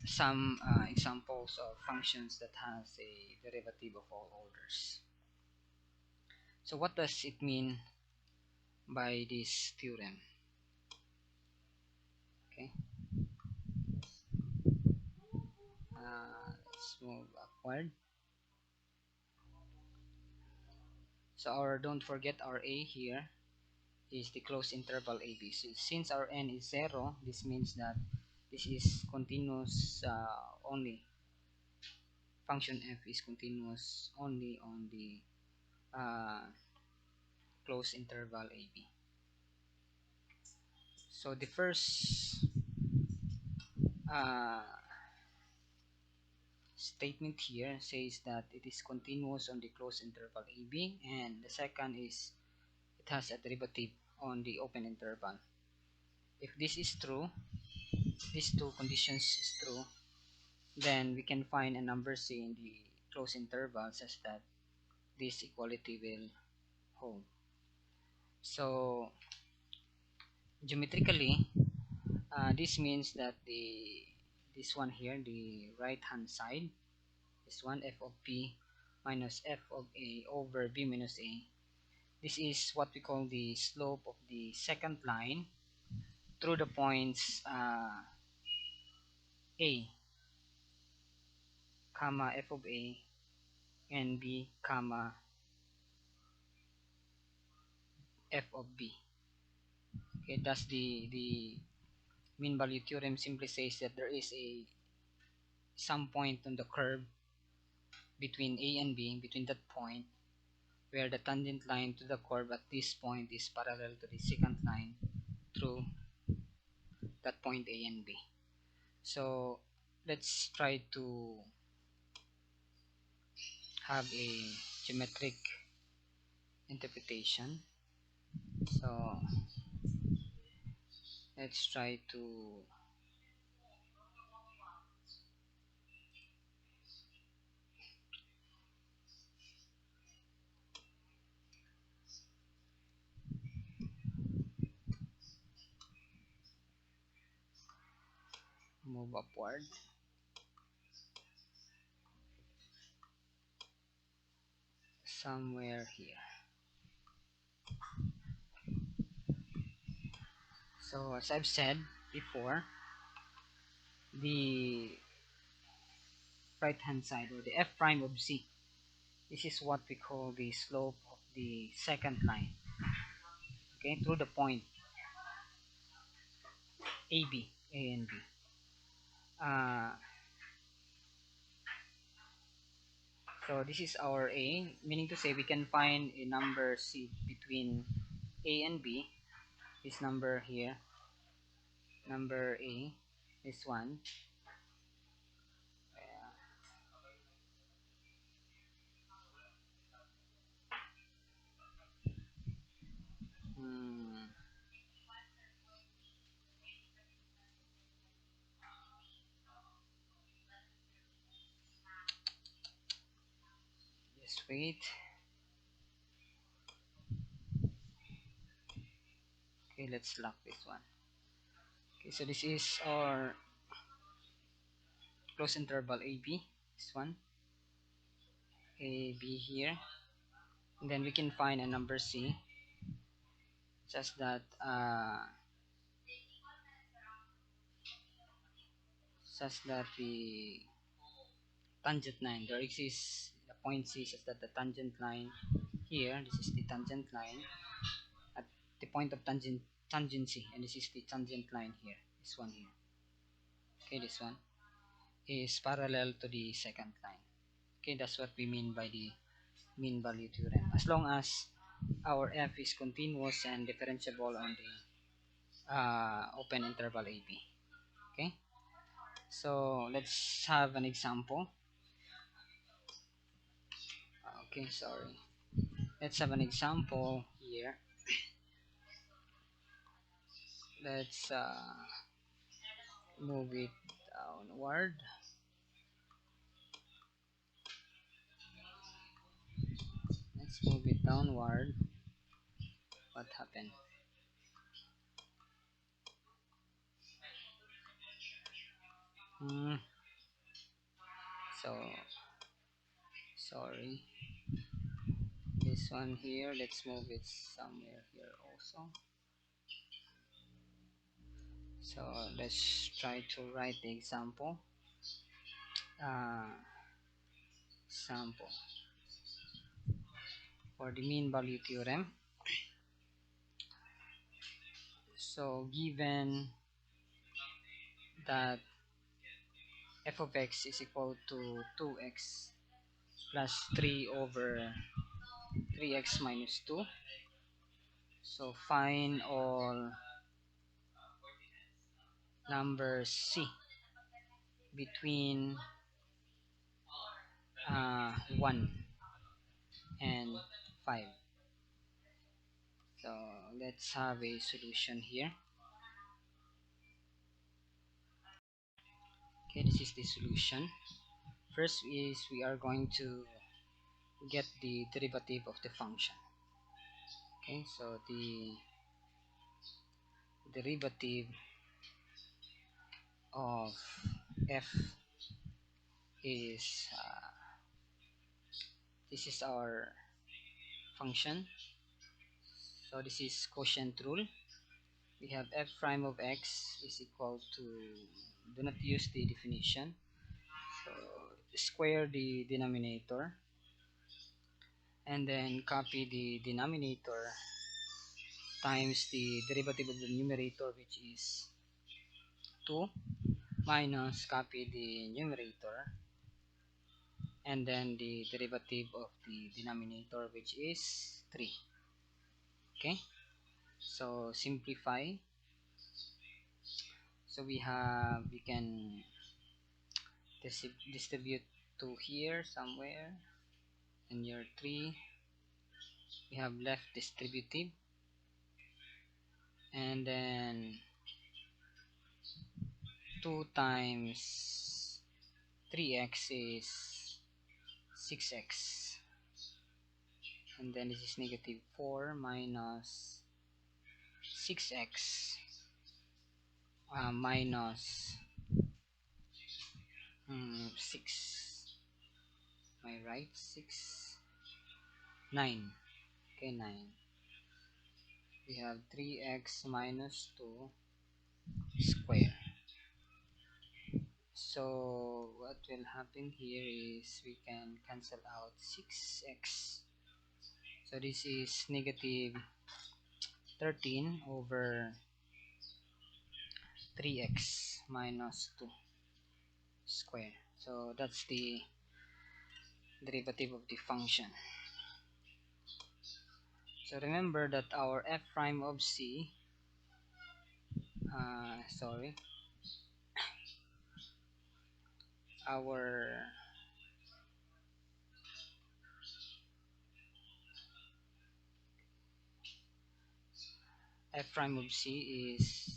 some examples of functions that has a derivative of all orders. So what does it mean by this theorem? Okay, let's move upward. So don't forget our a here is the closed interval AB. So since our n is 0, this means that this is continuous only. Function f is continuous only on the uh, closed interval AB. So the first uh, statement here says that it is continuous on the closed interval AB, and the second is it has a derivative on the open interval. If this is true, these two conditions is true, then we can find a number c in the closed interval such that this equality will hold. So geometrically, this means that this one here, the right hand side, this one f of p minus f of a over b minus a, this is what we call the slope of the second line through the points a comma f of a and b comma f of b. Okay, thus the mean value theorem simply says that there is a some point on the curve between a and b, between that point, where the tangent line to the curve at this point is parallel to the secant line through that point a and b. So let's try to have a geometric interpretation. So let's try to move upward. somewhere here. So as I've said before, the right hand side, or the f prime of z, this is what we call the slope of the second line, okay, through the point AB, A and B. Uh, so this is our A, meaning to say we can find a number C between A and B. This number here, number A, this one. Hmm, just wait. Okay, let's lock this one. Okay, so this is our close interval AB, this one, AB here. And then we can find a number C, just that the tangent line, there exists the point C, such that the tangent line here, this is the tangent line at the point of tangency, and this is the tangent line here, this one here. Okay, this one is parallel to the second line. Okay, that's what we mean by the mean value theorem. As long as our f is continuous and differentiable on the open interval AB. Okay, so let's have an example. Okay, sorry. Let's have an example here. Let's move it downward. Let's move it downward. What happened? Hmm. So sorry. This one here. Let's move it somewhere here also. So let's try to write the example. Uh, Sample for the mean value theorem. So given that f of x is equal to 2x plus 3 over 3x minus 2, so find all numbers C between 1 and 5. So let's have a solution here. Okay, this is the solution. First is we are going to get the derivative of the function. Okay, so the derivative of f is this is our function. So this is quotient rule. We have f prime of x is equal to, do not use the definition, so square the denominator and then copy the denominator times the derivative of the numerator, which is 2, minus copy the numerator and then the derivative of the denominator, which is 3. Okay, so simplify. So we can distribute 2 here somewhere, and your 3 we have left distributive, and then 2 times 3x is 6x, and then this is negative 4 minus 6x minus 6, am I right? 6, 9. Okay, 9. We have 3x minus 2 square. So what will happen here is we can cancel out 6x. So this is negative 13 over 3x minus 2 square. So that's the derivative of the function. So remember that our f prime of c, our f prime of c is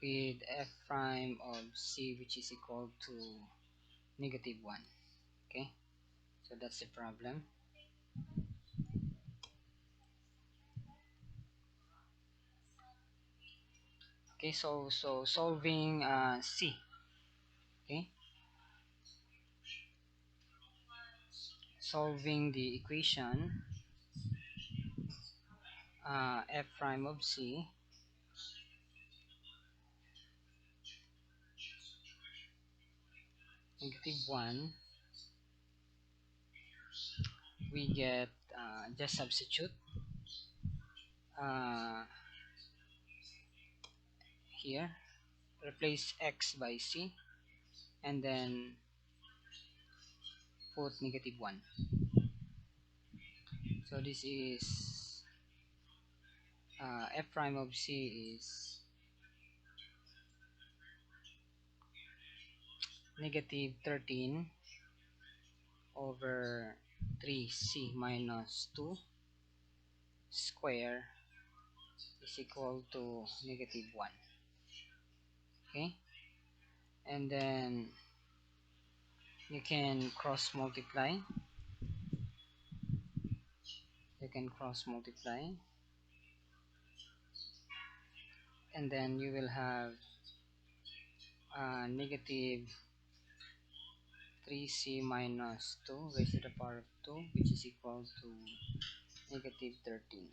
with f prime of c, which is equal to negative 1. Okay, so that's the problem. Okay, so solving c. Okay, solving the equation f prime of c negative 1, we get just substitute uh, here, replace x by c, and then put negative 1. So this is f prime of c is negative 13 over 3c minus 2 square is equal to negative 1. Okay, and then you can cross multiply, and then you will have negative 3c minus 2 raised to the power of 2, which is equal to negative 13.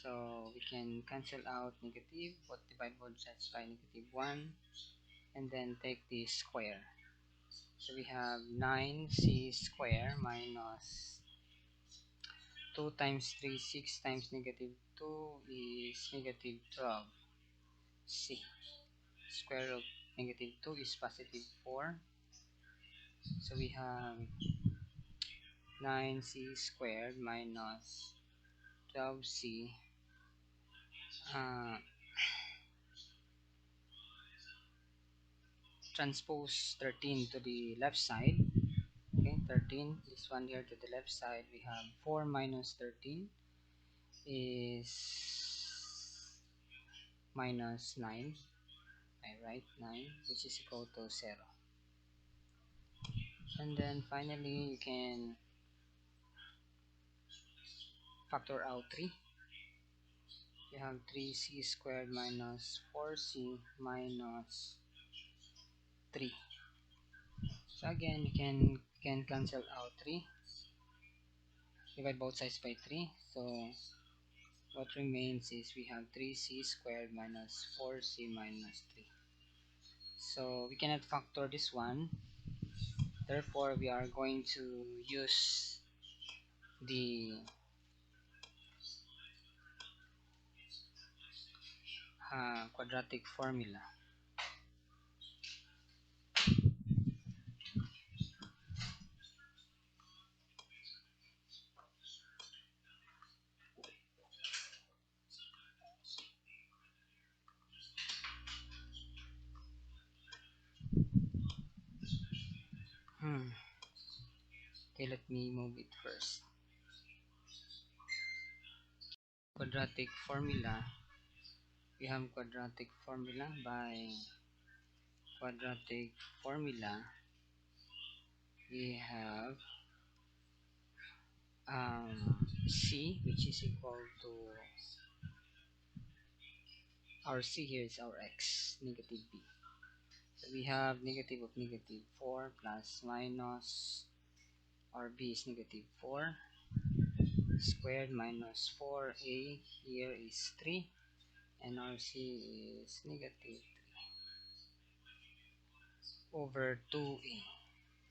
So we can cancel out negative, but divide both sides by negative 1, and then take the square. So we have 9c square minus 2 times 3, 6 times negative 2 is negative 12c. Square root of negative 2 is positive 4. So we have 9c squared minus 12c uh, transpose 13 to the left side. Okay, 13, this one here to the left side, we have 4 minus 13 is minus 9. I write 9, which is equal to 0. And then finally you can factor out 3. You have 3c squared minus 4c minus 3. So again, you can cancel out 3, divide both sides by 3. So what remains is we have 3c squared minus 4c minus 3. So we cannot factor this one. Therefore, we are going to use the quadratic formula. Okay, let me move it first. Quadratic formula. We have quadratic formula. By quadratic formula, we have c, which is equal to, our c here is our x, negative b. So we have negative of negative 4 plus minus RB is negative 4 squared minus 4a here is 3 and RC is negative 3 over 2a,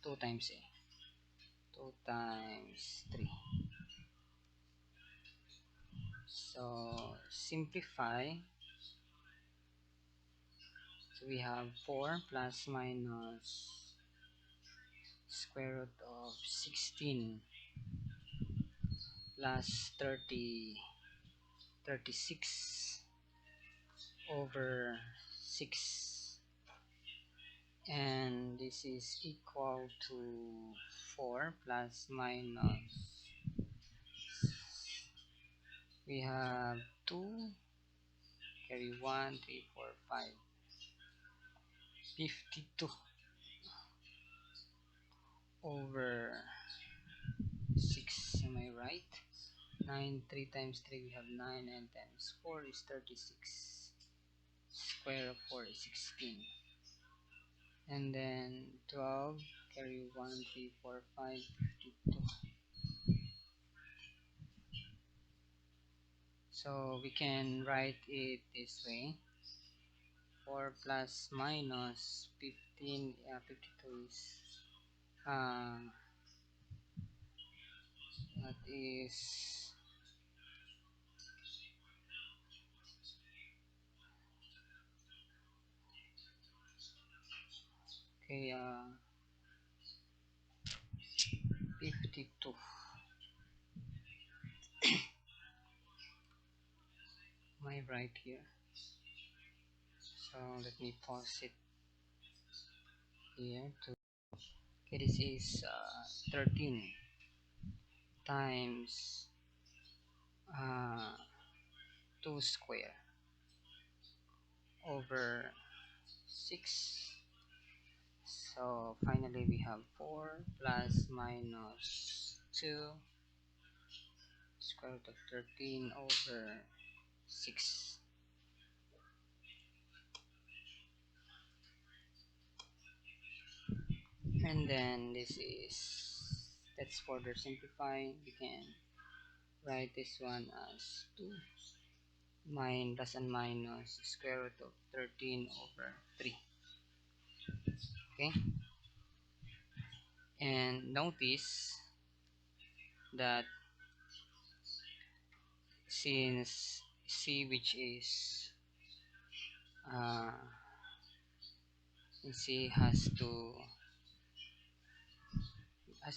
2 times a, 2 times 3. So simplify, so we have 4 plus minus square root of 16 plus 36 over 6, and this is equal to 4 plus minus, we have 2 carry 1 3 4 5 52 over 6, am I right? 9, 3 times 3 we have 9, and times 4 is 36, square of 4 is 16, and then 12 carry 1 3 4 5 52. So we can write it this way: 4 plus minus 15, 52 is that is okay, 52. Am I right here? So let me pause it here to, okay, this is 13 times 2 square over 6. So finally we have 4 plus minus 2 square root of 13 over 6, and then this is, let's further simplify. We can write this one as 2 plus and minus square root of 13 over 3. Okay, and notice that since C, which is C has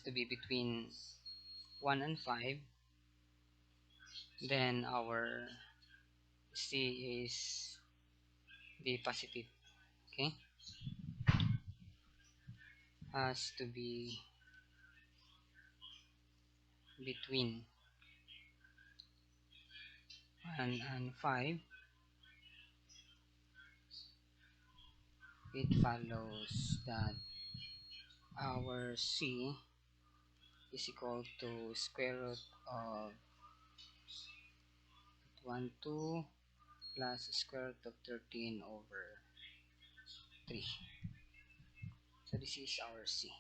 to be between 1 and 5, then our C is the positive. Okay, has to be between 1 and 5. It follows that our C is equal to square root of 1 2 plus square root of 13 over 3. So this is our C.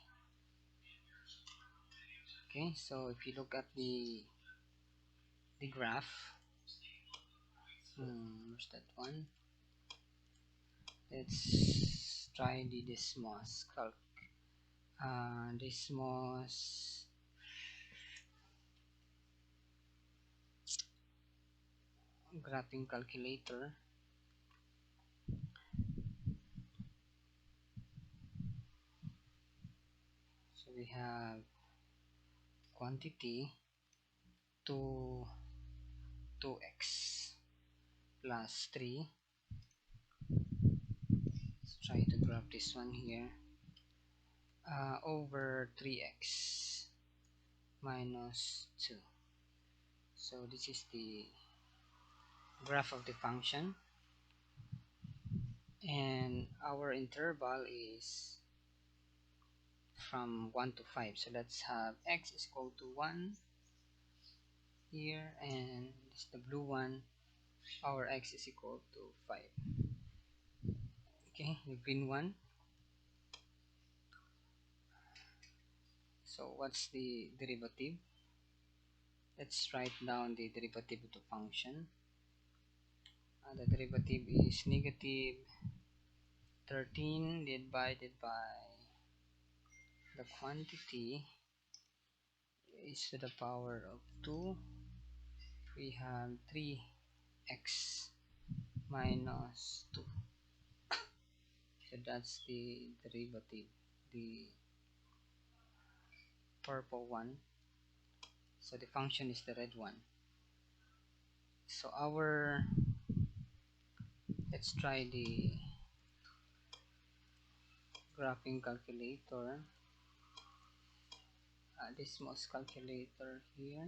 Okay, so if you look at the graph, where's that one? Let's try the Desmos Desmos graphing calculator. So we have quantity 2x plus 3. Let's try to graph this one here, over 3x minus 2. So this is the graph of the function, and our interval is from 1 to 5. So let's have x is equal to 1 here, and this is the blue one, our x is equal to 5. Okay, the green one, So what's the derivative? Let's write down the derivative of the function. The derivative is negative 13 divided by the quantity is to the power of 2. We have 3x minus 2. So that's the derivative, the purple one. So the function is the red one. So let's try the graphing calculator. This mouse calculator here.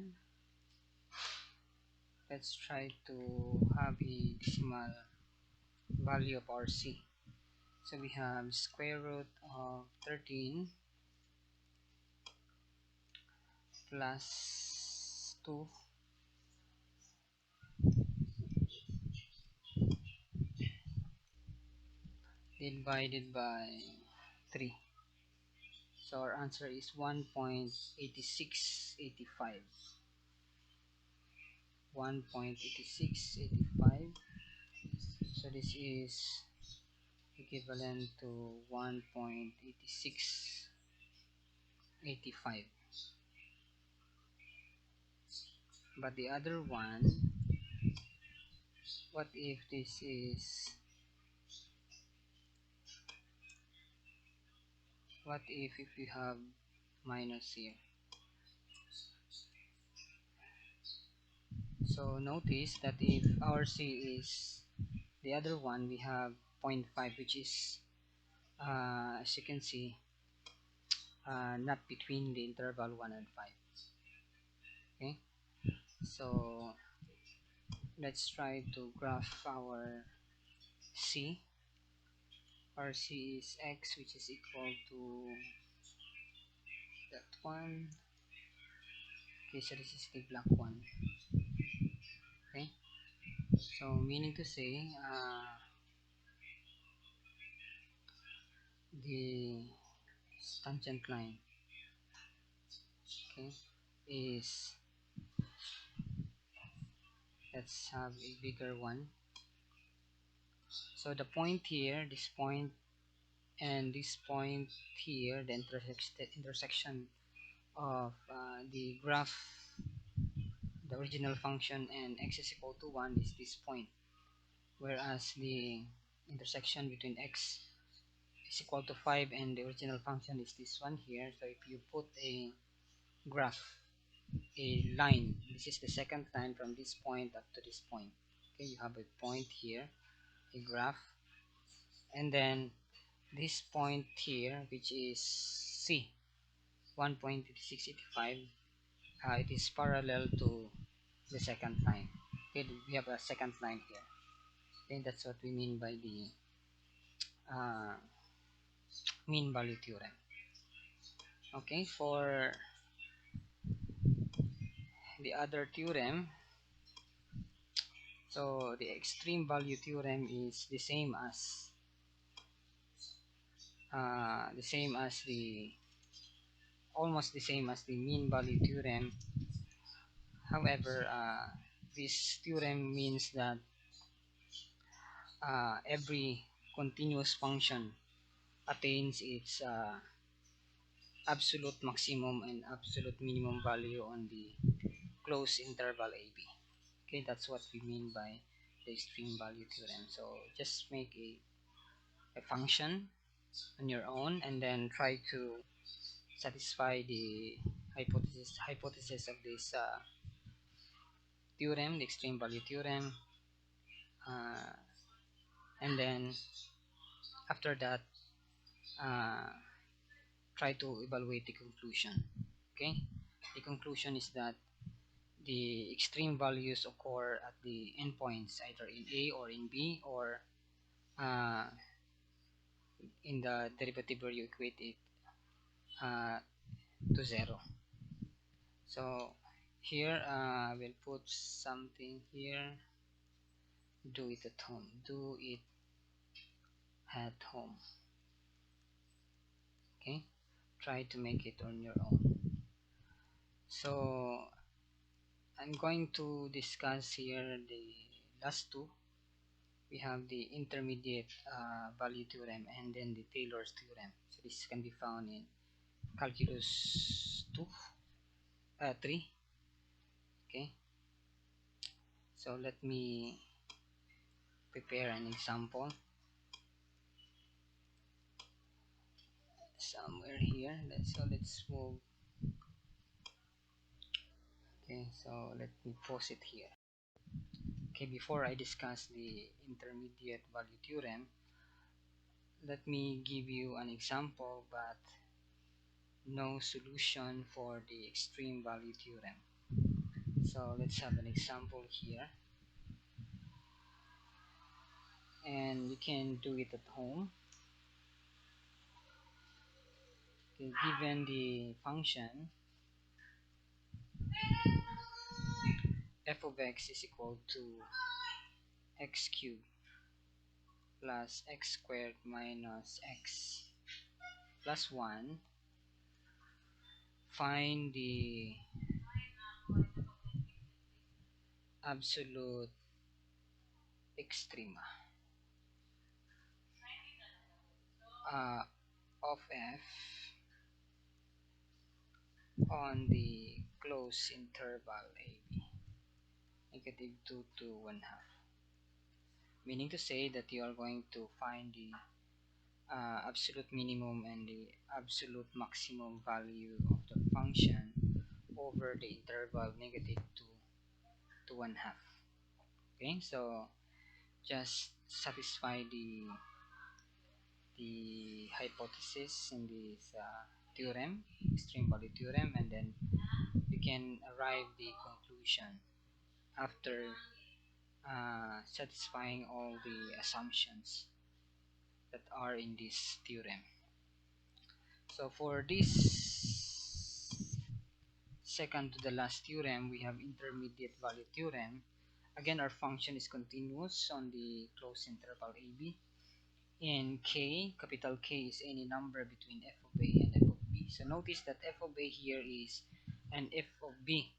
Let's try to have a decimal value of our c. So we have square root of 13 plus 2 divided by 3. So our answer is 1.8685. 1.8685. So this is equivalent to 1.8685. But the other one, what if this is, what if you have minus here? So notice that if our c is the other one, we have 0.5, which is as you can see, not between the interval 1 and 5. Okay, so let's try to graph our c. Our c is x, which is equal to that one. Okay, so this is the black one. Okay, so meaning to say the tangent line, okay, is, let's have a bigger one. So the point here, this point, and this point here, the intersection of the graph, the original function, and x is equal to 1 is this point, whereas the intersection between x is equal to 5 and the original function is this one here. So if you put a graph, a line, this is the second line from this point up to this point. Okay, you have a point here, a graph, and then this point here, which is c, 1.8685, it is parallel to the second line. Okay, we have a second line here. Okay, that's what we mean by the uh, mean value theorem. Okay, for the other theorem, so the extreme value theorem is the same as the almost the same as the mean value theorem. However, this theorem means that every continuous function attains its absolute maximum and absolute minimum value on the closed interval AB. Okay, that's what we mean by the extreme value theorem. So just make a function on your own and then try to satisfy the hypothesis of this theorem, the extreme value theorem, uh, and then after that uh, try to evaluate the conclusion. Okay, the conclusion is that the extreme values occur at the endpoints either in A or in B, or uh, in the derivative where you equate it uh, to 0. So here we'll put something here. Do it at home. Do it at home. Okay, try to make it on your own. So I'm going to discuss here the last two. We have the intermediate value theorem and then the Taylor's theorem. So this can be found in calculus 3. Okay, so let me prepare an example somewhere here. Let's move. Okay, so let me pause it here. Okay, before I discuss the intermediate value theorem, let me give you an example but no solution for the extreme value theorem. So let's have an example here, and you can do it at home. Okay, given the function f of x is equal to x cubed plus x squared minus x plus 1, find the absolute extrema uh, of f on the closed interval AB, -2 to 1/2. Meaning to say that you are going to find the absolute minimum and the absolute maximum value of the function over the interval -2 to 1/2. Okay, so just satisfy the hypothesis in this theorem, extreme value theorem, and then you can arrive the conclusion after satisfying all the assumptions that are in this theorem. So for this second to the last theorem, we have intermediate value theorem. Again, our function is continuous on the closed interval AB, and k, capital K, is any number between f of a and f of b. So notice that f of a here is and f of b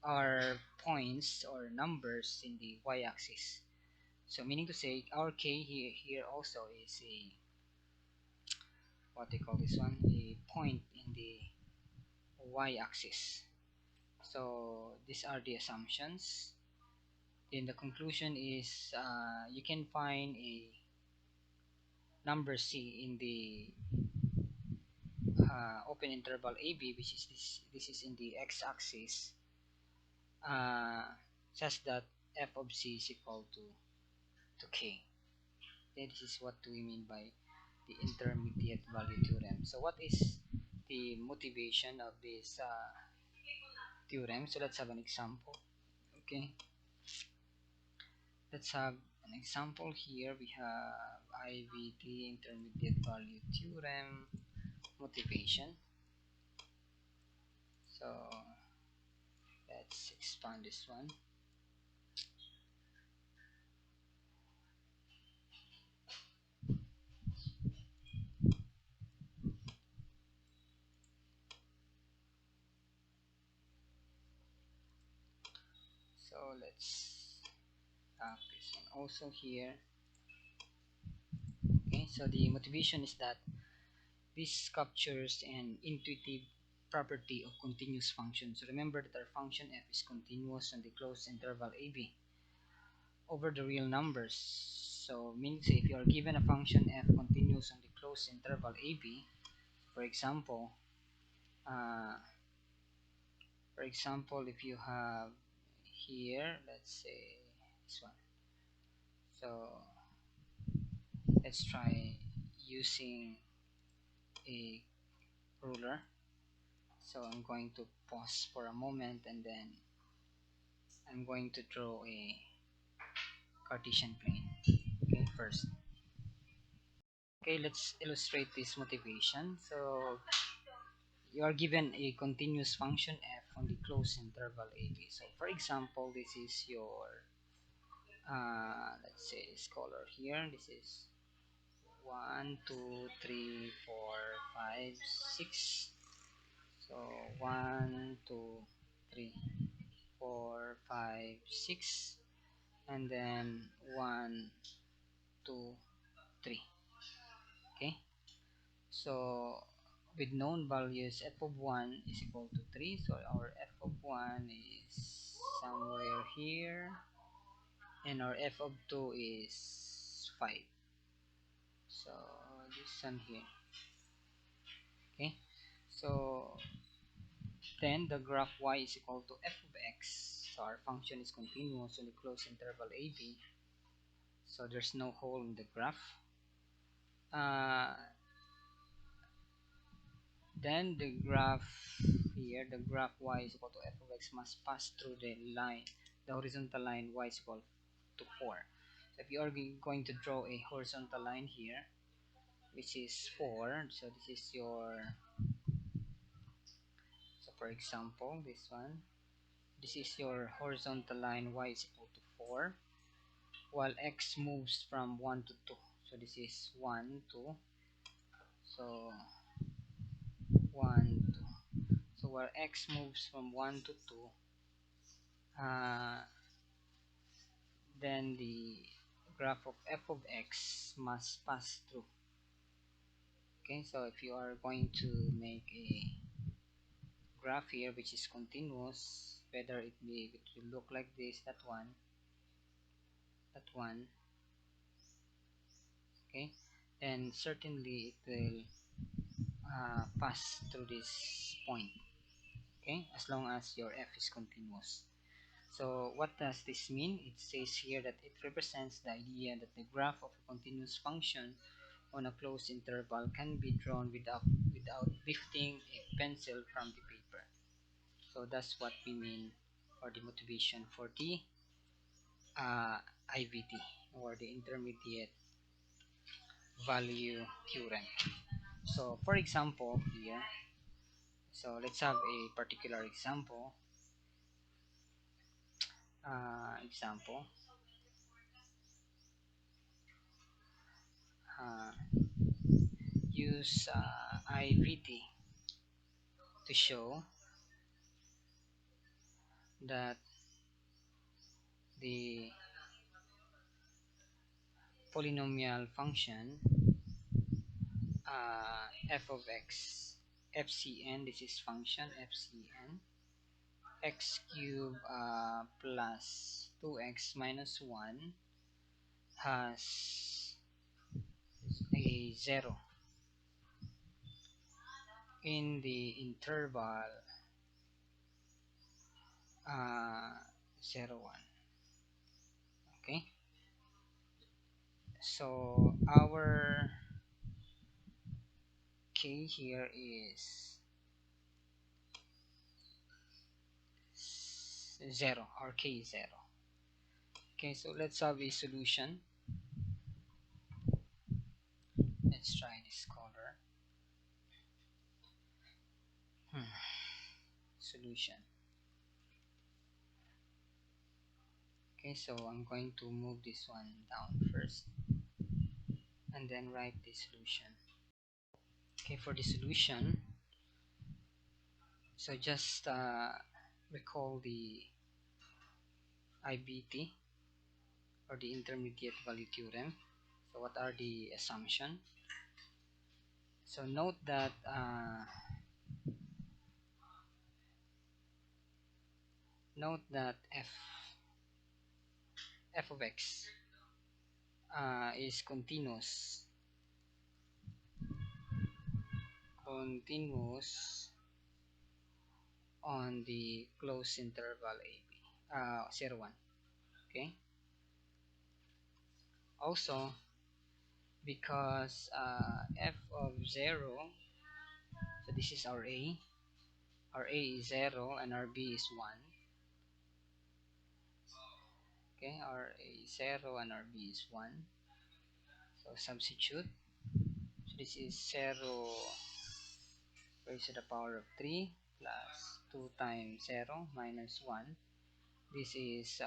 are points or numbers in the y-axis. So meaning to say our k here also is a, what they call this one, a point in the y-axis. So these are the assumptions. Then the conclusion is you can find a number c in the open interval AB, which is this is in the x-axis, uh, such that f of c is equal to k. Okay, this is what we mean by the intermediate value theorem. So what is the motivation of this theorem? So let's have an example. Okay, let's have an example here. We have IVT, intermediate value theorem, motivation. So let's expand this one. So let's have this one also here. Okay, so the motivation is that this captures an intuitive property of continuous functions. So remember that our function f is continuous on the closed interval AB over the real numbers. So means if you are given a function f continuous on the closed interval AB, for example, uh, if you have here, let's say this one. So let's try using a ruler. So I'm going to pause for a moment and then I'm going to draw a Cartesian plane. Okay, first. Okay, let's illustrate this motivation. So you are given a continuous function f on the closed interval AB. So for example, this is your let's say this color here. This is 1, 2, 3, 4, 5, 6. So 1, 2, 3, 4, 5, 6, and then 1, 2, 3. Okay, so with known values, f of 1 is equal to 3, so our f of 1 is somewhere here, and our f of 2 is 5. So this one here. Okay, so then the graph y is equal to f of x. So our function is continuous on the closed interval ab, so there's no hole in the graph. Then the graph here, the graph y is equal to f of x must pass through the line, the horizontal line y is equal to 4. So if you are going to draw a horizontal line here, which is 4, so this is your, so for example, this one, this is your horizontal line y is equal to 4, while x moves from 1 to 2. So this is 1, 2, so 1, 2. So where x moves from 1 to 2, then the graph of f of x must pass through. Okay, so if you are going to make a graph here which is continuous, whether it will look like this, that one, okay, then certainly it will pass through this point, okay, as long as your f is continuous. So what does this mean? It says here that it represents the idea that the graph of a continuous function on a closed interval can be drawn without lifting a pencil from the paper. So that's what we mean, or the motivation for the IVT, or the intermediate value theorem. So for example here, so let's have a particular example. Example, uh, use IVT to show that the polynomial function f of x, fcn, this is function fcn, x cube plus 2x minus 1 has a 0 in the interval 0, 1. Okay, so our k here is 0, or k is 0. Okay, so let's have a solution. Let's try this color. Solution. Okay, so I'm going to move this one down first and then write the solution. Okay, for the solution, so just recall the IBT, or the intermediate value theorem. So what are the assumptions? So note that f of x is continuous on the closed interval AB, 0, 1. Okay, also because f of 0, so this is our a is 0 and our b is 1. Okay, our a is 0 and our b is 1, so substitute. So this is 0 raised to the power of 3 plus 2 times 0 minus 1. This is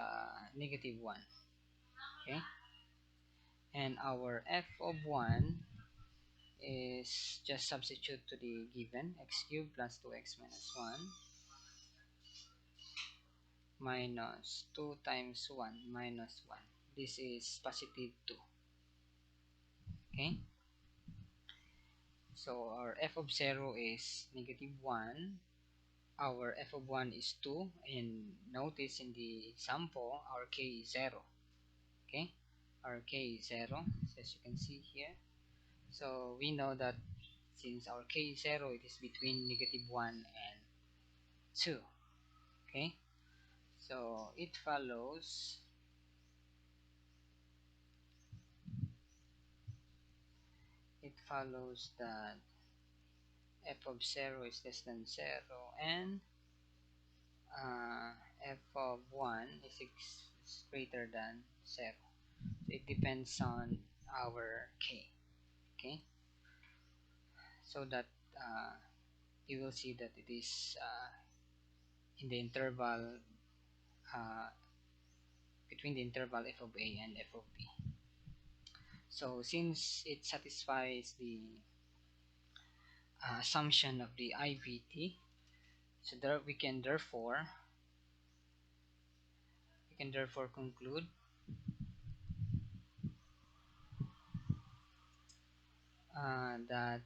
negative 1. Okay, and our f of 1 is just substitute to the given x cubed plus 2x minus 1 minus 2 times 1 minus 1. This is positive 2. Okay, so our f of 0 is negative 1, our f of 1 is 2, and notice in the example our k is 0. Okay, our k is 0, as you can see here. So we know that since our k is 0, it is between negative 1 and 2. Okay, so it follows that f of 0 is less than 0 and uh, f of 1 is greater than 0. So it depends on our k. Okay, so that you will see that it is in the interval uh, between the interval f of a and f of b. So since it satisfies the assumption of the IVT, so there we can therefore conclude that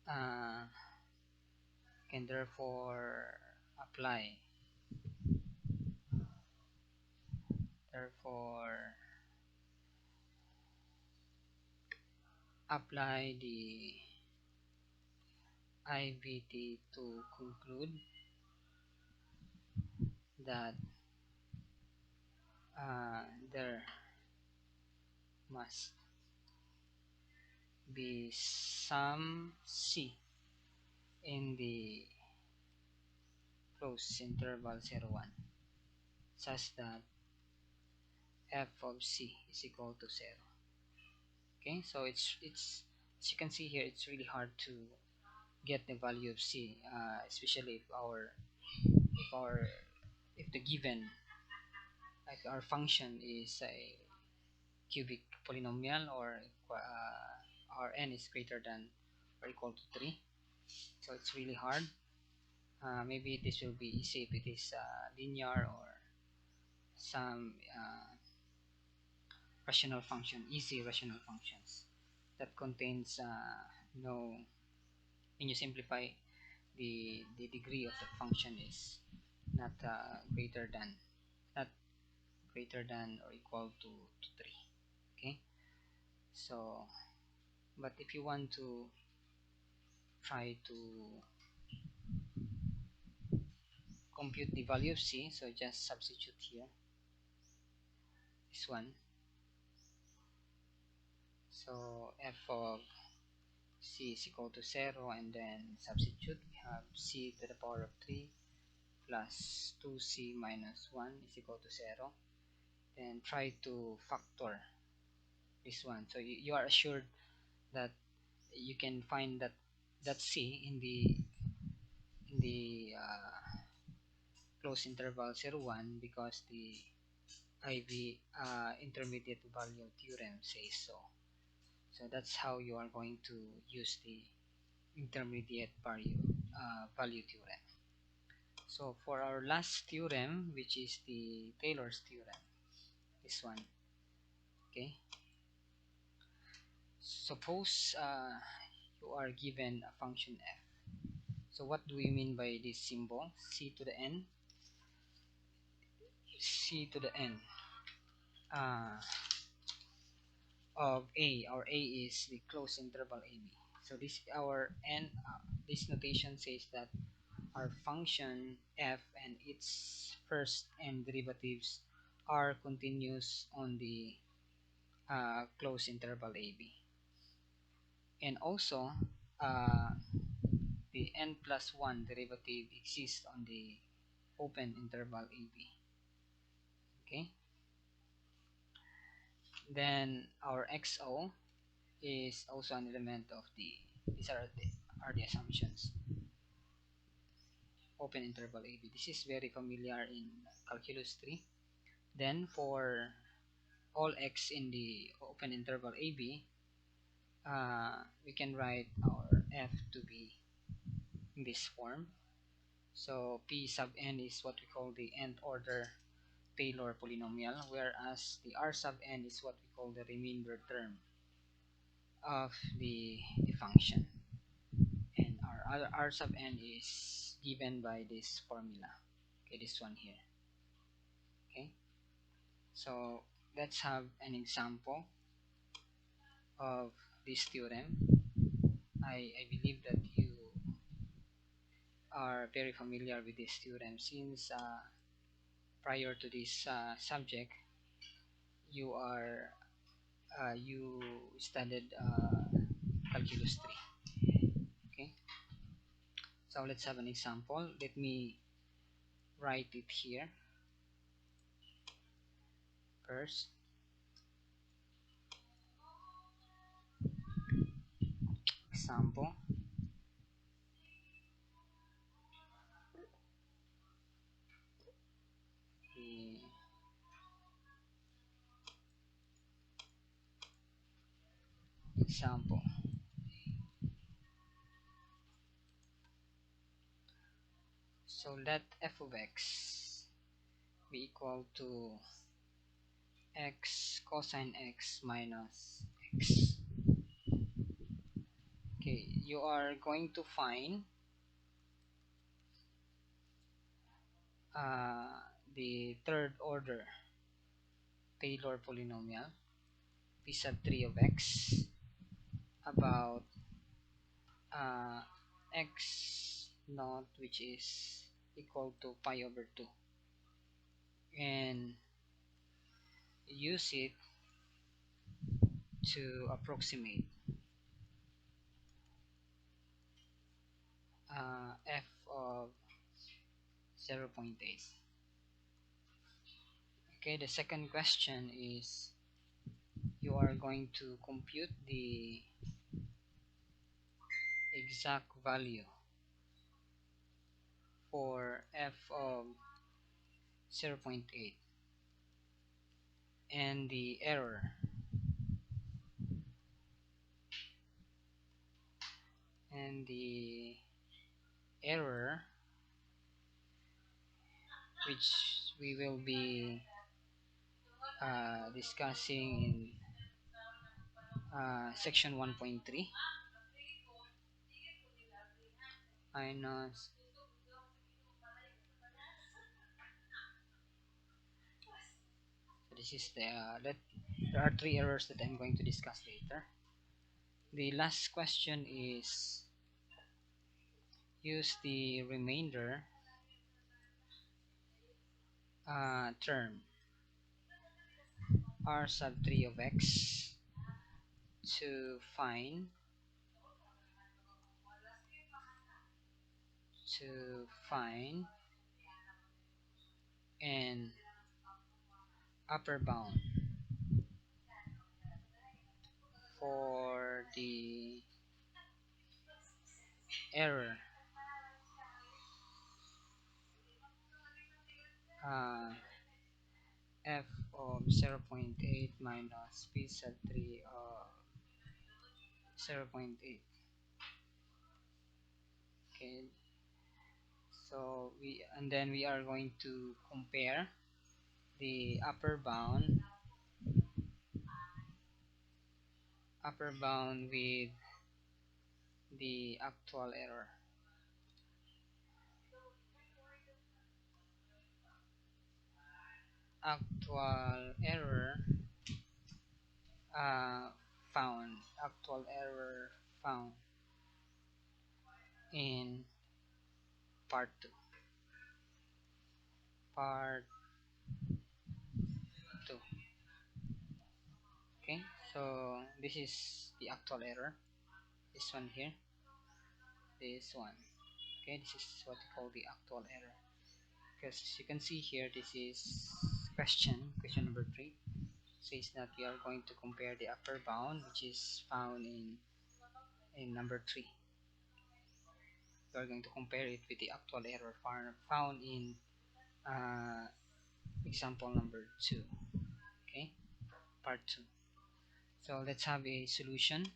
uh, can apply therefore apply the IVT to conclude that there must be some C in the closed interval 0, 1 such that f of C is equal to 0. Okay, so it's as you can see here, it's really hard to get the value of C, especially if the given, like our function is a cubic polynomial, or our n is greater than or equal to 3. So it's really hard. Maybe this will be easy if it is linear or some rational function, easy rational functions that contains no, when you simplify, the degree of the function is not not greater than or equal to 3. Okay, so but if you want to try to compute the value of C, so just substitute here this one. So f of C is equal to 0, and then substitute. We have C to the power of 3 plus 2C minus 1 is equal to 0. Then try to factor this one. So you are assured that you can find that C in the closed interval 0, 1, because the IV intermediate value theorem says so. So that's how you are going to use the intermediate value theorem. So for our last theorem, which is the Taylor's theorem, this one. Okay, suppose you are given a function f. So what do we mean by this symbol? C to the n. C to the n of a. Our a is the closed interval ab. So this our n. This notation says that our function f and its first n derivatives are continuous on the closed interval ab, and also uh, the n plus 1 derivative exists on the open interval ab. Okay, then our xo is also an element of the, these are the assumptions, open interval ab. This is very familiar in calculus 3. Then for all x in the open interval AB, we can write our f to be in this form. So P sub n is what we call the nth order Taylor polynomial, whereas the R sub n is what we call the remainder term of the function. And our R sub n is given by this formula. Okay, this one here. Okay, so let's have an example of this theorem. I believe that you are very familiar with this theorem since prior to this subject you studied calculus 3. Okay, so let's have an example. Let me write it here first. Example, the example. So let f of x be equal to x cosine x minus x. Okay, you are going to find uh, the third order Taylor polynomial p sub 3 of x about uh, x naught, which is equal to pi over 2, and use it to approximate f of 0.8. Okay, the second question is you are going to compute the exact value for f of 0.8 and the error which we will be discussing in section 1.3 minus. So this is there are three errors that I'm going to discuss later. The last question is use the remainder term r sub 3 of x to find an upper bound for the error uh, f of 0.8 minus p sub 3 of 0.8. Okay, so we are going to compare the upper bound with the actual error uh, actual error found in part 2. Part 2. Okay, so this is the actual error. This one here. This one. Okay, this is what we call the actual error. Because you can see here, this is question number 3. Says that we are going to compare the upper bound, which is found in number 3. We are going to compare it with the actual error found in example number 2. Okay, part 2. So let's have a solution.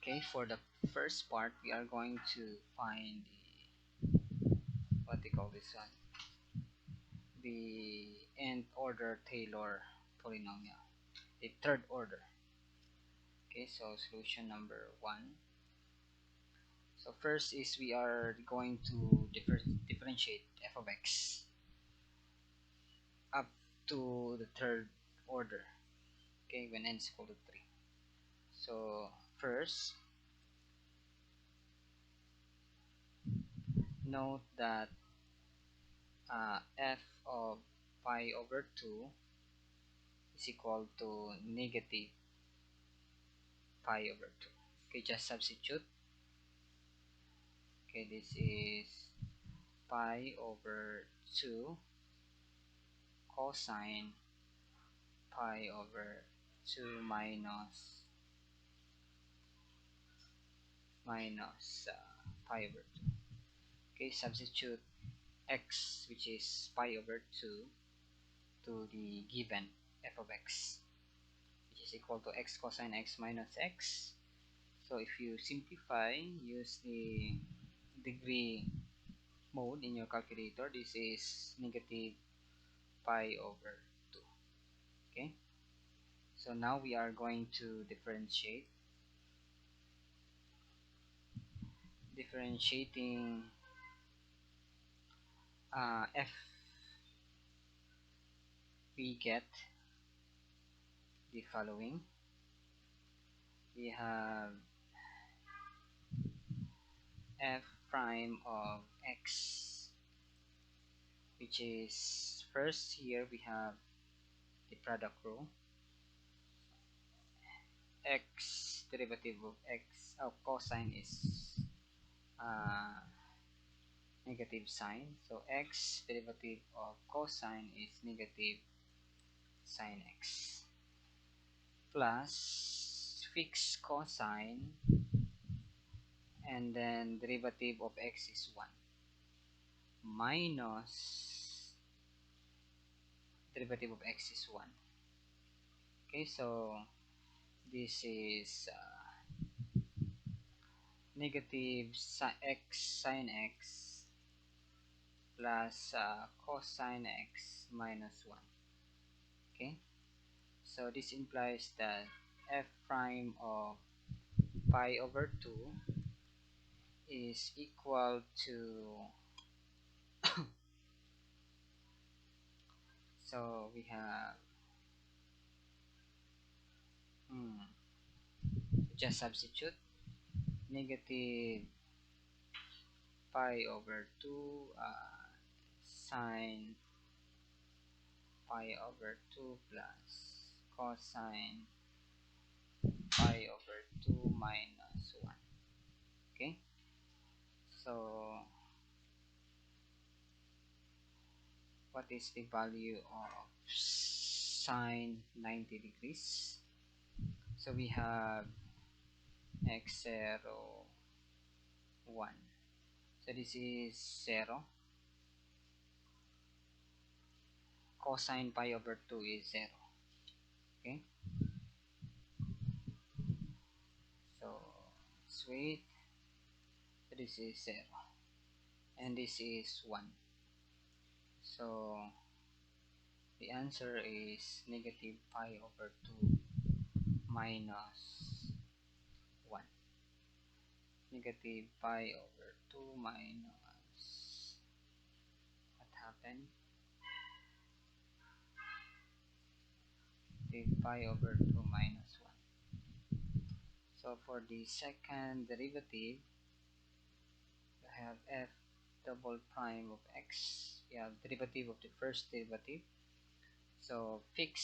Okay, for the first part, we are going to find what they call this one, the nth order Taylor polynomial, the third order. Okay, so solution number 1. So first is we are going to differentiate f of x up to the third order. Okay, when n is equal to 3. So first, note that f of pi over 2 is equal to negative pi over 2. Okay, just substitute. Okay, this is pi over 2 cosine pi over 2 minus pi over 2. Okay, substitute x, which is pi over 2, to the given f of x, which is equal to x cosine x minus x. So if you simplify, use the degree mode in your calculator, this is negative pi over 2. Okay, so now we are going to differentiating f. We get the following. We have f prime of x, which is, first here we have the product rule, x derivative of x of cosine is uh, negative sign, so x derivative of cosine is negative sine x, plus fixed cosine, and then derivative of x is 1, minus derivative of x is 1. Okay, so this is negative x sine x plus cosine x minus 1. Okay, so this implies that f prime of pi over 2 is equal to, so we have, just substitute negative pi over 2 sine pi over 2 plus cosine pi over 2 minus 1. Okay, so what is the value of sine 90 degrees? So we have x0, 1. So this is 0. Cosine pi over 2 is 0. Okay, so let's wait. So this is 0 and this is 1. So the answer is negative pi over 2 minus 1. Negative pi over 2 minus, what happened? Negative pi over 2 minus 1. So for the second derivative, we have f double prime of x. We have derivative of the first derivative. So fix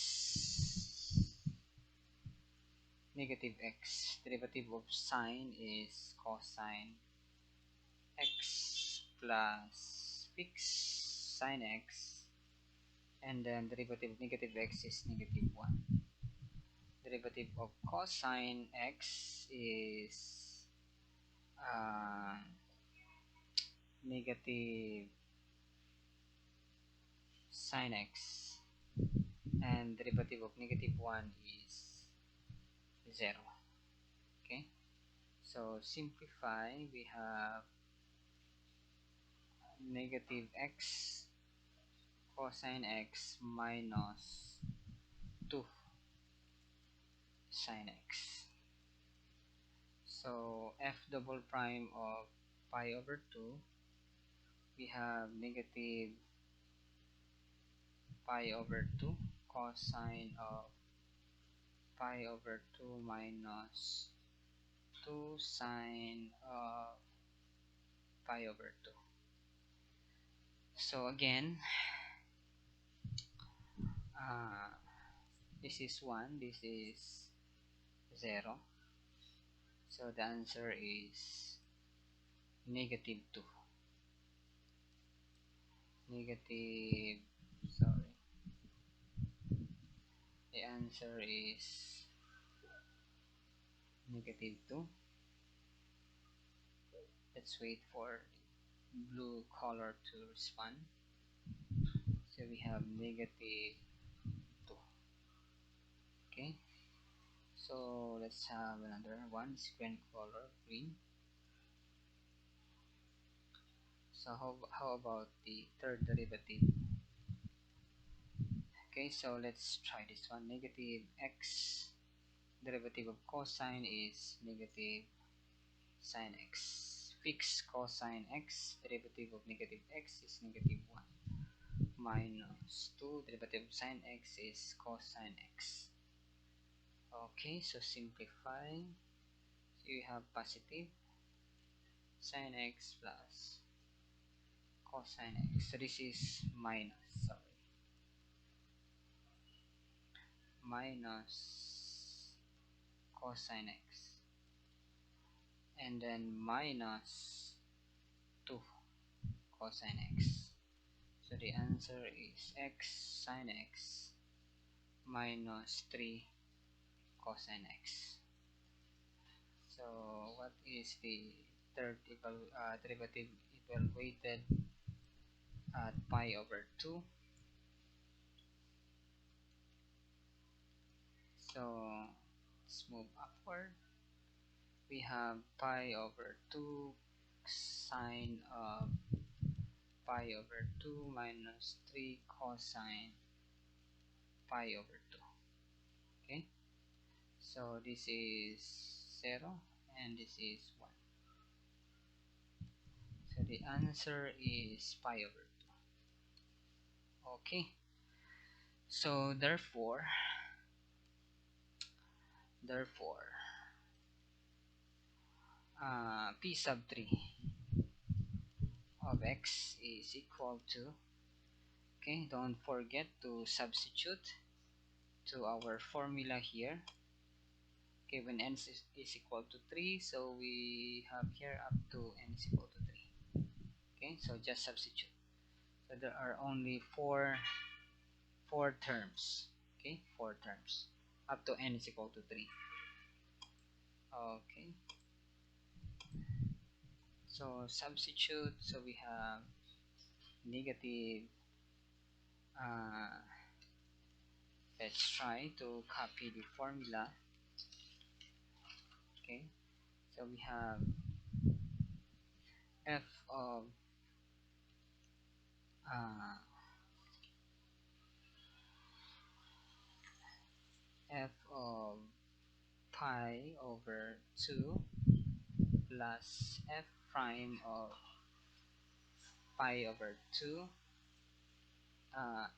negative x. Derivative of sine is cosine x plus fix sine x, and then derivative of negative x is negative 1. derivative of cosine x is negative sine x, and derivative of negative 1 is 0. Okay, so simplify, we have negative x cosine x minus 2 sine x. So f double prime of pi over 2, we have negative pi over 2 cosine of pi over 2 minus 2 sine of pi over 2. So again, uh, this is 1, this is 0. So the answer is negative 2. Negative, sorry, the answer is negative 2. Let's wait for blue color to respond. So we have negative 2. Okay, so let's have another one, screen color green. So how about the third derivative? Okay, so let's try this one. Negative x, derivative of cosine is negative sine x. Fix cosine x, derivative of negative x is negative 1. Minus 2, derivative of sine x is cosine x. Okay, so simplify. So you have positive sine x plus cosine x. So this is minus, sorry, minus cosine x, and then minus 2 cosine x. So the answer is x sine x minus 3 cosine x. So what is the third derivative evaluated at pi over 2? So let's move upward. We have pi over 2 sine of pi over 2 minus 3 cosine pi over 2. Okay, so this is 0 and this is 1. So the answer is pi over 2. Okay, so therefore p sub 3 of x is equal to, okay, don't forget to substitute to our formula here. Okay, when n is equal to 3, so we have here up to n is equal to 3. Okay, so just substitute. So there are only four terms. Okay, 4 terms up to n is equal to 3. Okay, so substitute. So we have negative, let's try to copy the formula. Okay, so we have f of uh, f of pi over 2 plus f prime of pi over 2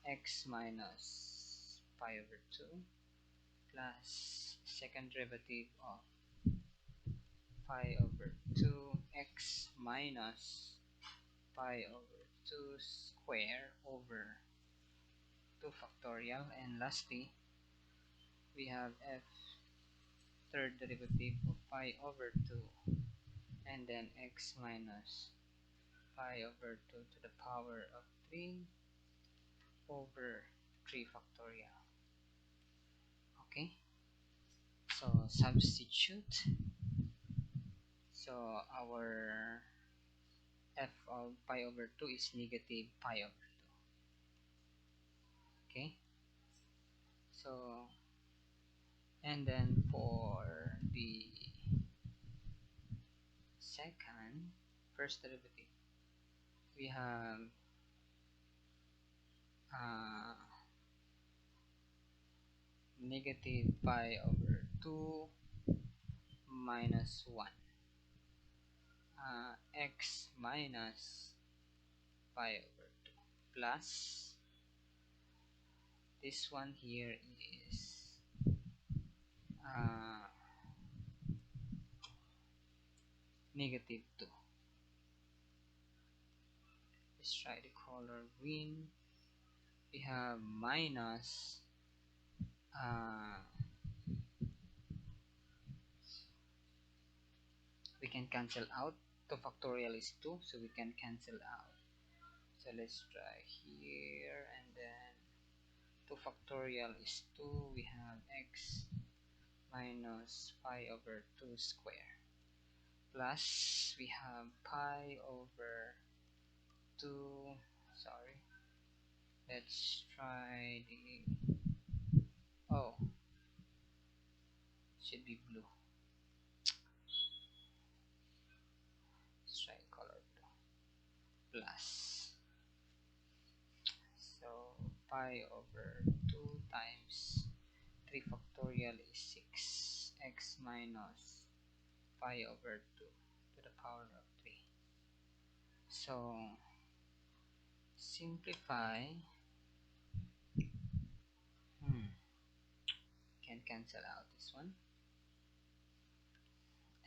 x minus pi over 2 plus second derivative of pi over 2 x minus pi over 2 square over 2 factorial, and lastly we have f third derivative of pi over 2 and then x minus pi over 2 to the power of 3 over 3 factorial. Okay, So substitute. So our f of pi over 2 is negative pi over 2. Okay. So and then for the second first derivative, we have uh, negative pi over 2 minus 1, x minus pi over 2 plus this one here is uh, negative 2. Let's try the color green. We have minus uh, we can cancel out. 2 factorial is 2, so we can cancel out. So let's try here, and then 2 factorial is 2. We have x minus pi over 2 square plus we have pi over 2. Sorry, let's try the, oh, should be blue. Let's try color blue plus, so pi over 2 times 3 factorial is 6, x minus pi over 2 to the power of 3. So simplify, can cancel out this one,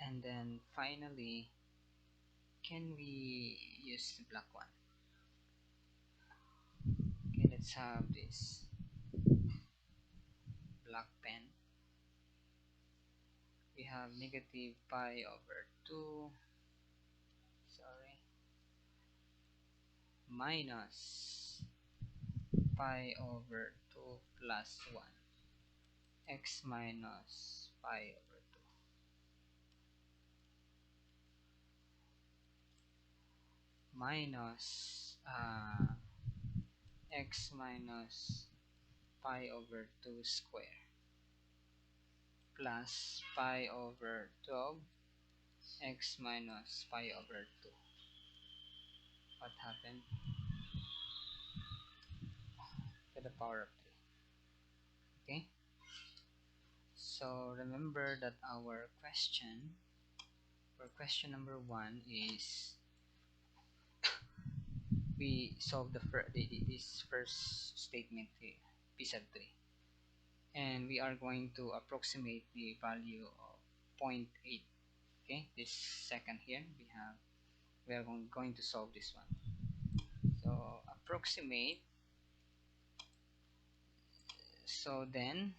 and then finally can we use the black one? Okay, let's have this black pen. We have negative pi over 2, sorry, minus pi over 2 plus 1, x minus pi over 2 minus x minus pi over 2 square plus pi over 12 x minus pi over 2. What happened? To the power of 3. Okay, so remember that our question for question number 1 is we solve this first statement here, p sub 3, and we are going to approximate the value of 0.8. Okay, this second here we are going to solve this one. So approximate, so then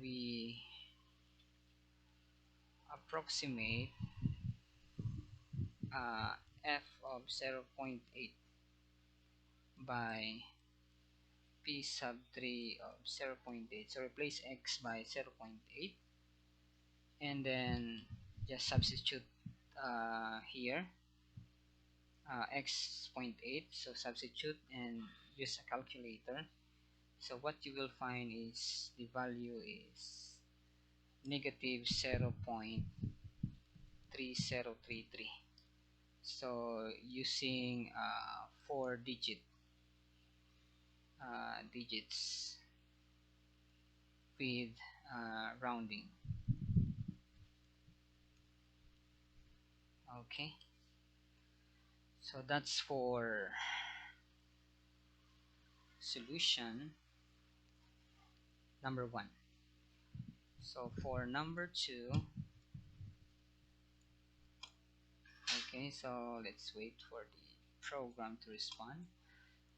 we approximate f of 0.8 by p sub 3 of 0.8. So replace x by 0.8 and then just substitute here x 0.8. So substitute and use a calculator. So what you will find is the value is negative 0.3033. So using 4 digits with rounding. Okay, so that's for solution number 1. So for number 2, okay, so let's wait for the program to respond.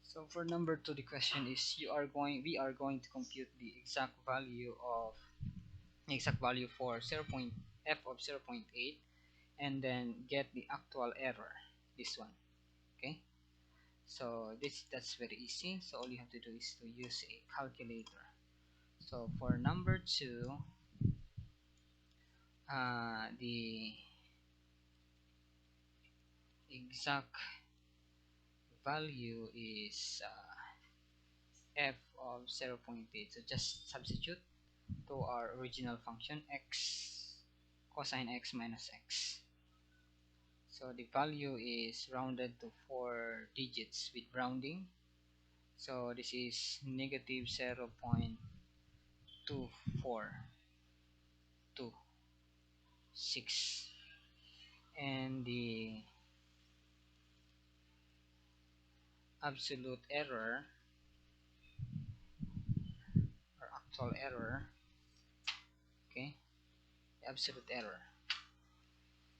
So for number 2, the question is we are going to compute the exact value for f of 0.8 and then get the actual error, this one. Okay, so that's very easy. So all you have to do is to use a calculator. So for number 2, the exact value is f of 0.8. So just substitute to our original function x cosine x minus x. So the value is rounded to 4 digits with rounding. So this is negative 0.2426, and the absolute error or actual error, okay, the absolute error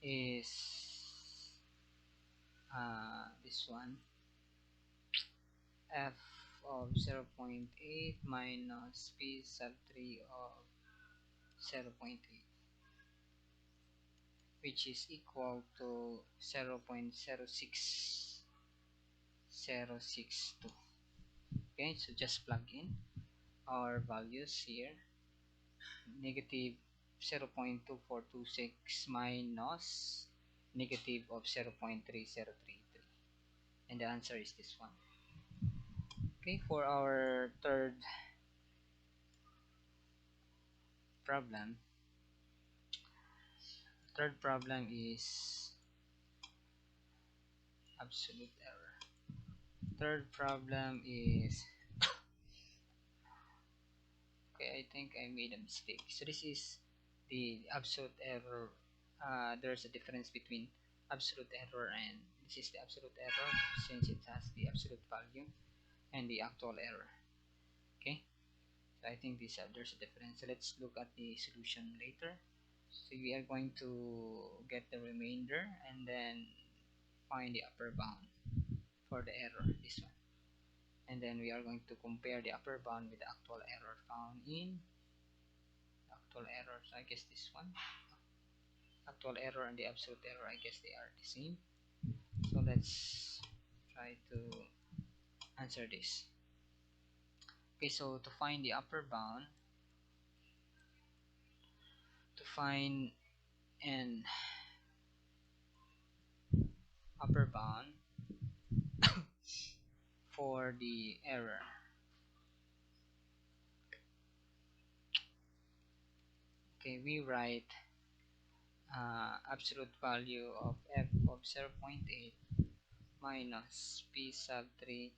is this one, f of 0.8 minus p sub 3 of 0.8, which is equal to 0.06062. Okay, so just plug in our values here. Negative 0.2426 minus negative of 0.3033, and the answer is this one. Okay, for our problem third problem is absolute error. Third problem is, okay, I think I made a mistake. So this is the absolute error. There's a difference between absolute error, and this is the absolute error since it has the absolute value and the actual error. Okay, so I think there's a difference. So let's look at the solution later. So we are going to get the remainder and then find the upper bound for the error, this one. And then we are going to compare the upper bound with the actual error found in actual error. So I guess this one, actual error and the absolute error, I guess they are the same. So let's try to answer this. Okay, so to find the upper bound, to find an upper bound for the error, okay, we write absolute value of f of 0.8 minus p sub 3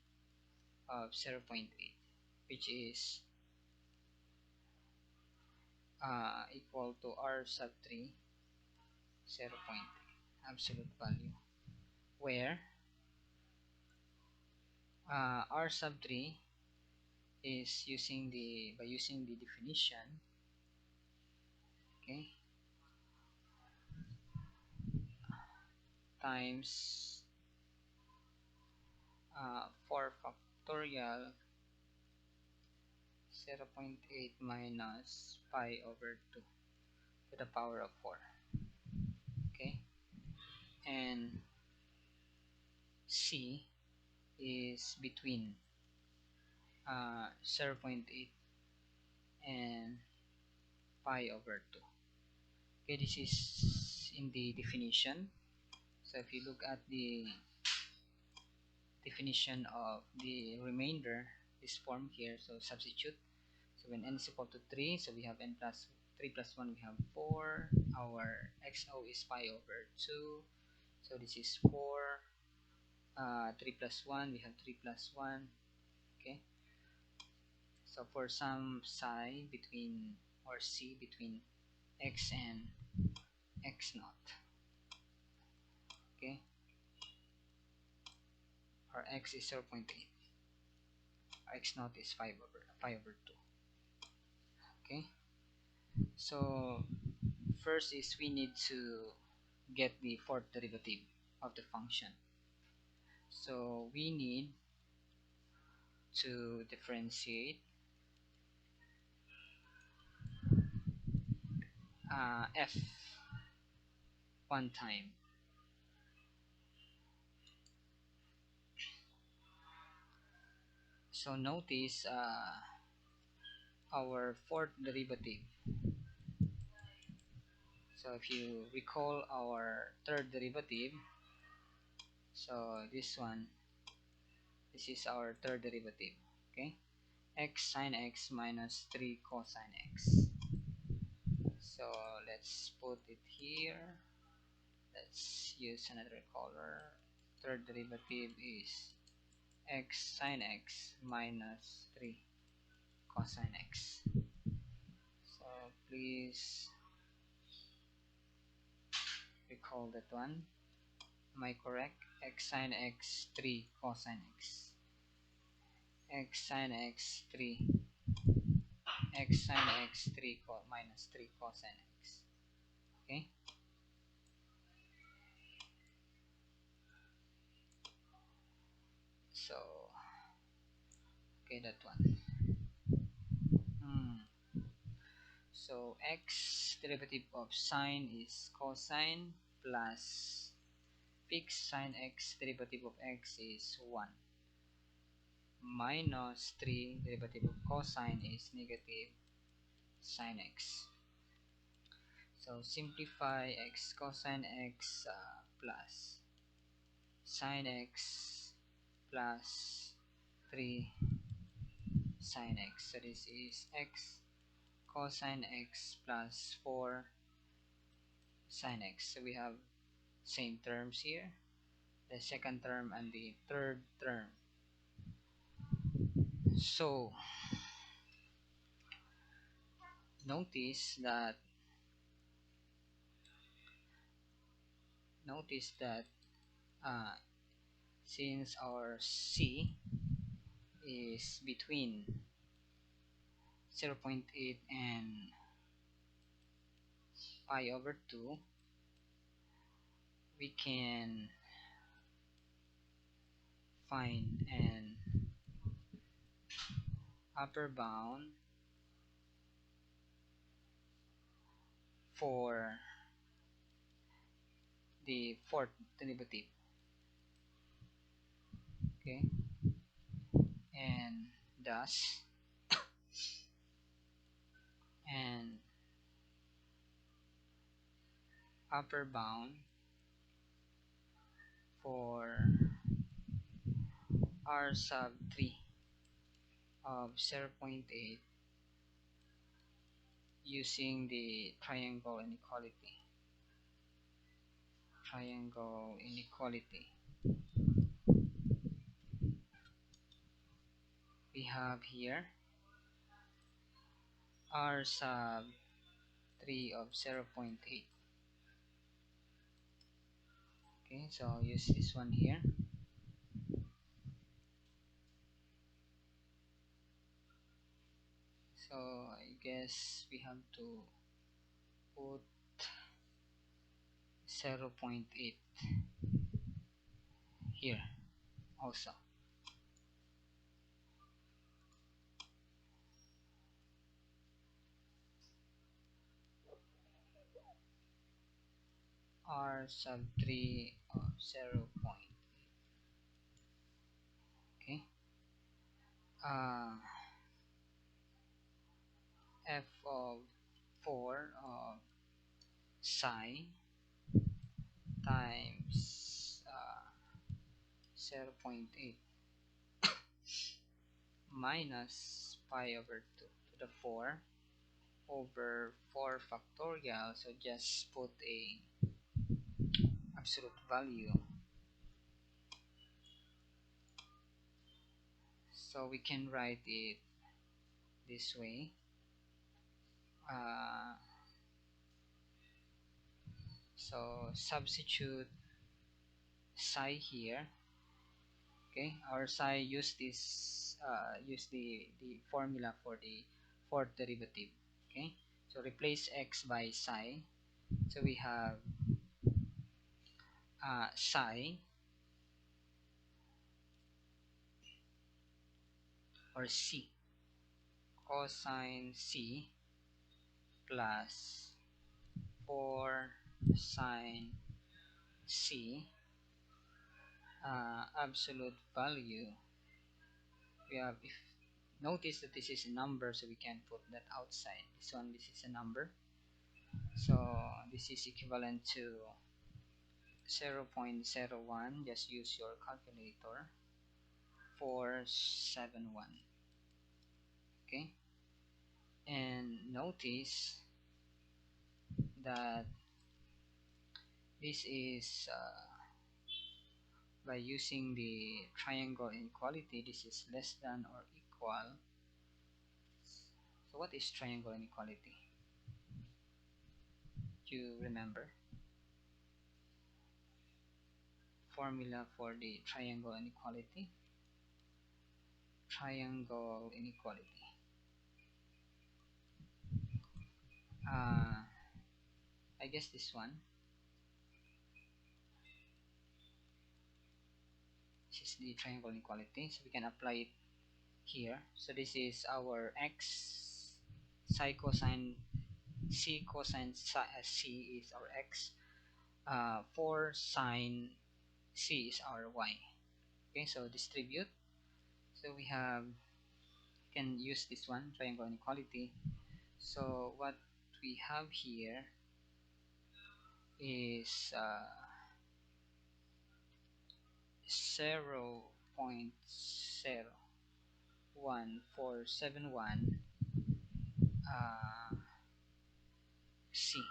of 0.8, which is equal to r sub 3 0.3 absolute value, where r sub 3 is using the definition, okay, times 4 factorial 0.8 minus pi over 2 to the power of 4, okay, and c is between 0.8 and pi over 2. Okay, this is in the definition. So if you look at the definition of the remainder, this form here, so substitute. So when n is equal to 3, so we have n plus 3 plus 1, we have 4. Our xo is pi over 2, so this is 4. 3 plus 1, we have 3 plus 1. Okay, so for some psi between, or c between x and x naught, okay, our x is 0.8, our x naught is 5 over 2. Okay, so first is we need to get the fourth derivative of the function. So we need to differentiate f one time. So notice our fourth derivative. So if you recall our third derivative, so this is our third derivative. Okay, x sine x minus 3 cosine x. So let's put it here. Let's use another color. Third derivative is x sine x minus 3 cosine x. So please recall that one. Am I correct? X sine x 3 cosine x. X sine x 3. X sine x 3 minus 3 cosine x. Okay? So, okay, that one. So, x derivative of sine is cosine plus fixed sine x derivative of x is 1 minus 3 derivative of cosine is negative sine x. So simplify x cosine x plus sine x plus 3 sine x. So this is x cosine x plus 4 sine x. So we have same terms here, the second term and the third term. So notice that uh, since our c is between 0.8 and pi over 2, we can find an upper bound for the fourth derivative. Okay, and thus an upper bound for r sub 3 of 0.8 using the triangle inequality. We have here r sub 3 of 0.8. Okay, so I'll use this one here. So I guess we have to put 0.8 here also. R sub 3 of 0 point. Okay. F of 4 of psi times 0.8 minus pi over 2 to the 4 over 4 factorial. So just put a absolute value. So we can write it this way. So substitute psi here. Okay, our psi use the formula for the fourth derivative. Okay, so replace x by psi. So we have psi or c cosine c plus 4 sine c, absolute value. We have, if notice that this is a number, so we can put that outside. This is a number, so this is equivalent to 0.01. Just use your calculator. 471. Okay, and notice that this is by using the triangle inequality, this is less than or equal. So what is triangle inequality? Do you remember? Formula for the triangle inequality. Triangle inequality. I guess this one. This is the triangle inequality, so we can apply it here. So this is our x, psi cosine c cosine c is our x, 4 sine c is our y. Okay, so distribute. So we have, can use this one, triangle inequality. So what we have here is 0.01471 c,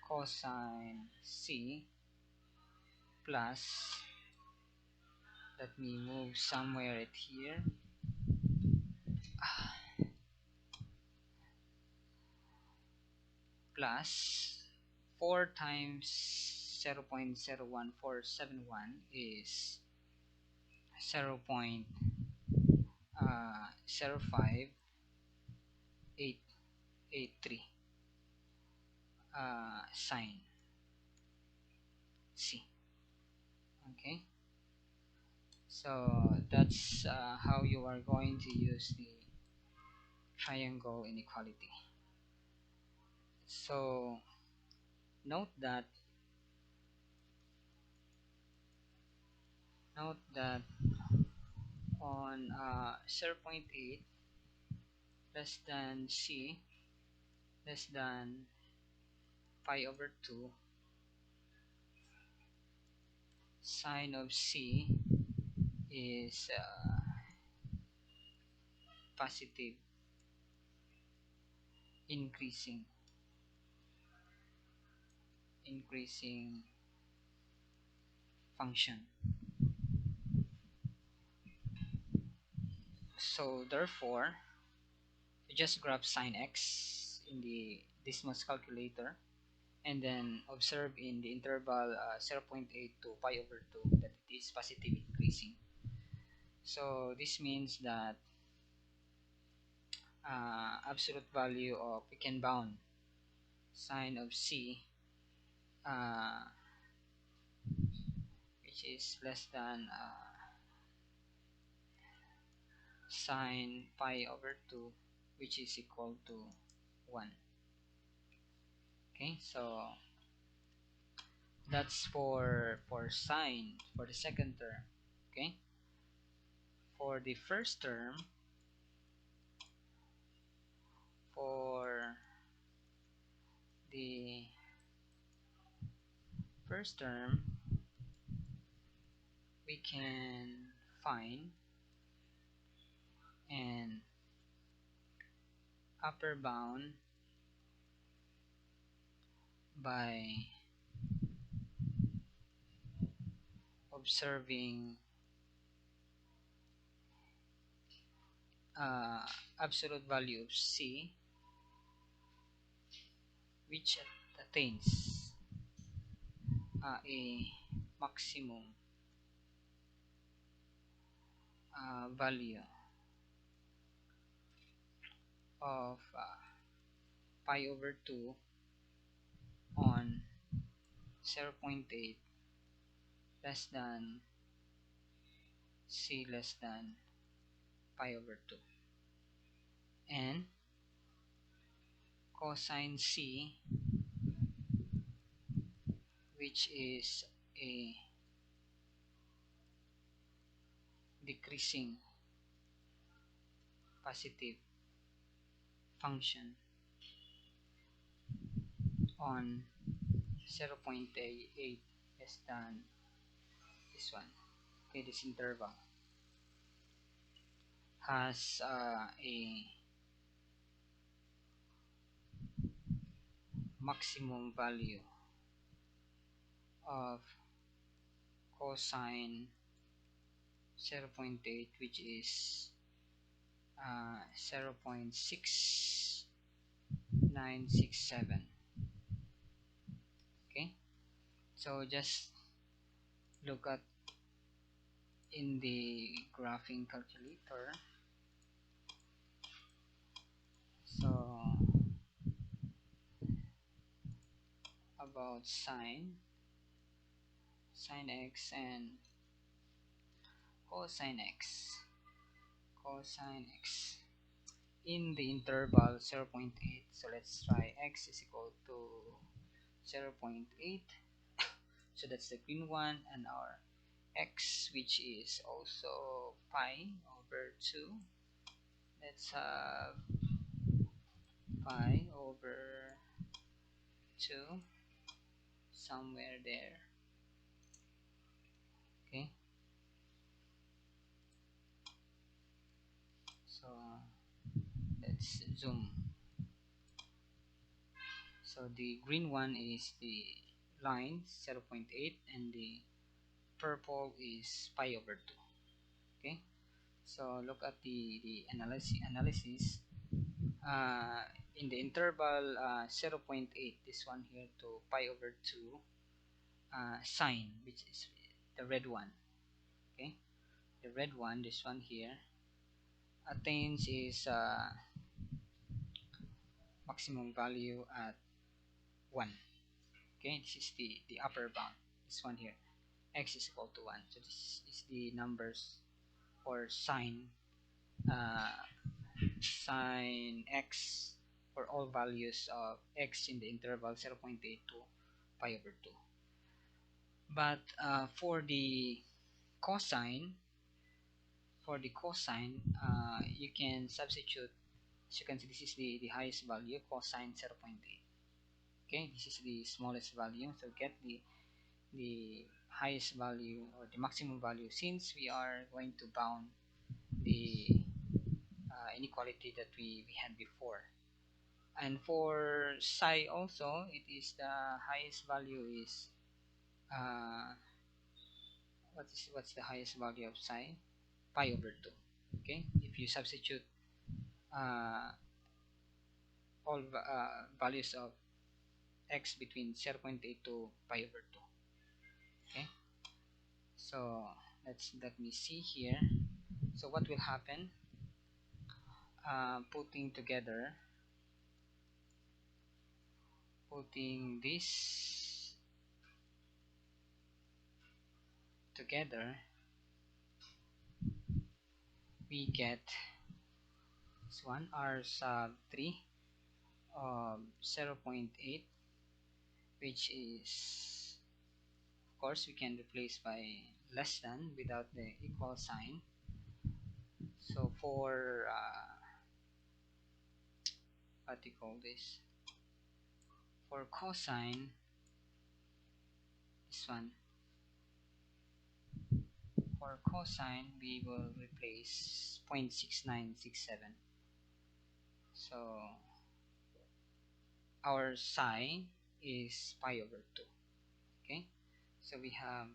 cosine c plus, let me move somewhere right here, plus 4 times 0.01471 is 0.05883 sine c. Okay, so that's how you are going to use the triangle inequality. So note that on 0.8 less than c less than pi over 2, sine of c is positive increasing function. So therefore, you just grab sine x in the Desmos calculator and then observe in the interval 0.8 to pi over 2 that it is positive increasing. So this means that absolute value of, we can bound sine of c, uh, which is less than sine pi over 2, which is equal to 1. Okay, so that's for sine, for the second term. Okay, for the first term, for the first term, we can find an upper bound by observing absolute value of c, which attains a maximum value of pi over 2 on 0.8 less than c less than pi over 2, and cosine c, which is a decreasing positive function on 0.8 less than this one. Okay, this interval has a maximum value of cosine 0.8, which is 0.6967. Okay, so just look at in the graphing calculator. So about sine x and cosine x in the interval 0.8. So let's try x is equal to 0.8. So that's the green one, and our x, which is also pi over 2. Let's have pi over 2 somewhere there. Okay, so let's zoom. So the green one is the line 0.8, and the purple is pi over 2. Okay, so look at the analysis uh, in the interval 0.8, this one here, to pi over 2, sine, which is the red one. Okay, the red one, this one here, attains is maximum value at 1. Okay, this is the upper bound, this one here, x is equal to 1. So this is the numbers for uh, sine x for all values of x in the interval 0.8 to pi over 2. But cosine you can substitute. As you can see, this is the highest value, cosine 0.8. Okay, this is the smallest value, so get the highest value or the maximum value, since we are going to bound the inequality that we had before. And for psi also, it is the highest value is what's the highest value of psi? Pi over 2. Okay, if you substitute uh, all values of x between 0.8 to pi over 2. Okay, so let me see here. So what will happen, putting this together, we get this one, r sub 3 of 0.8, which is, of course, we can replace by less than without the equal sign. So for what do you call this, for cosine, this one, for cosine we will replace 0.6967. So our psi is pi over 2. Okay, so we have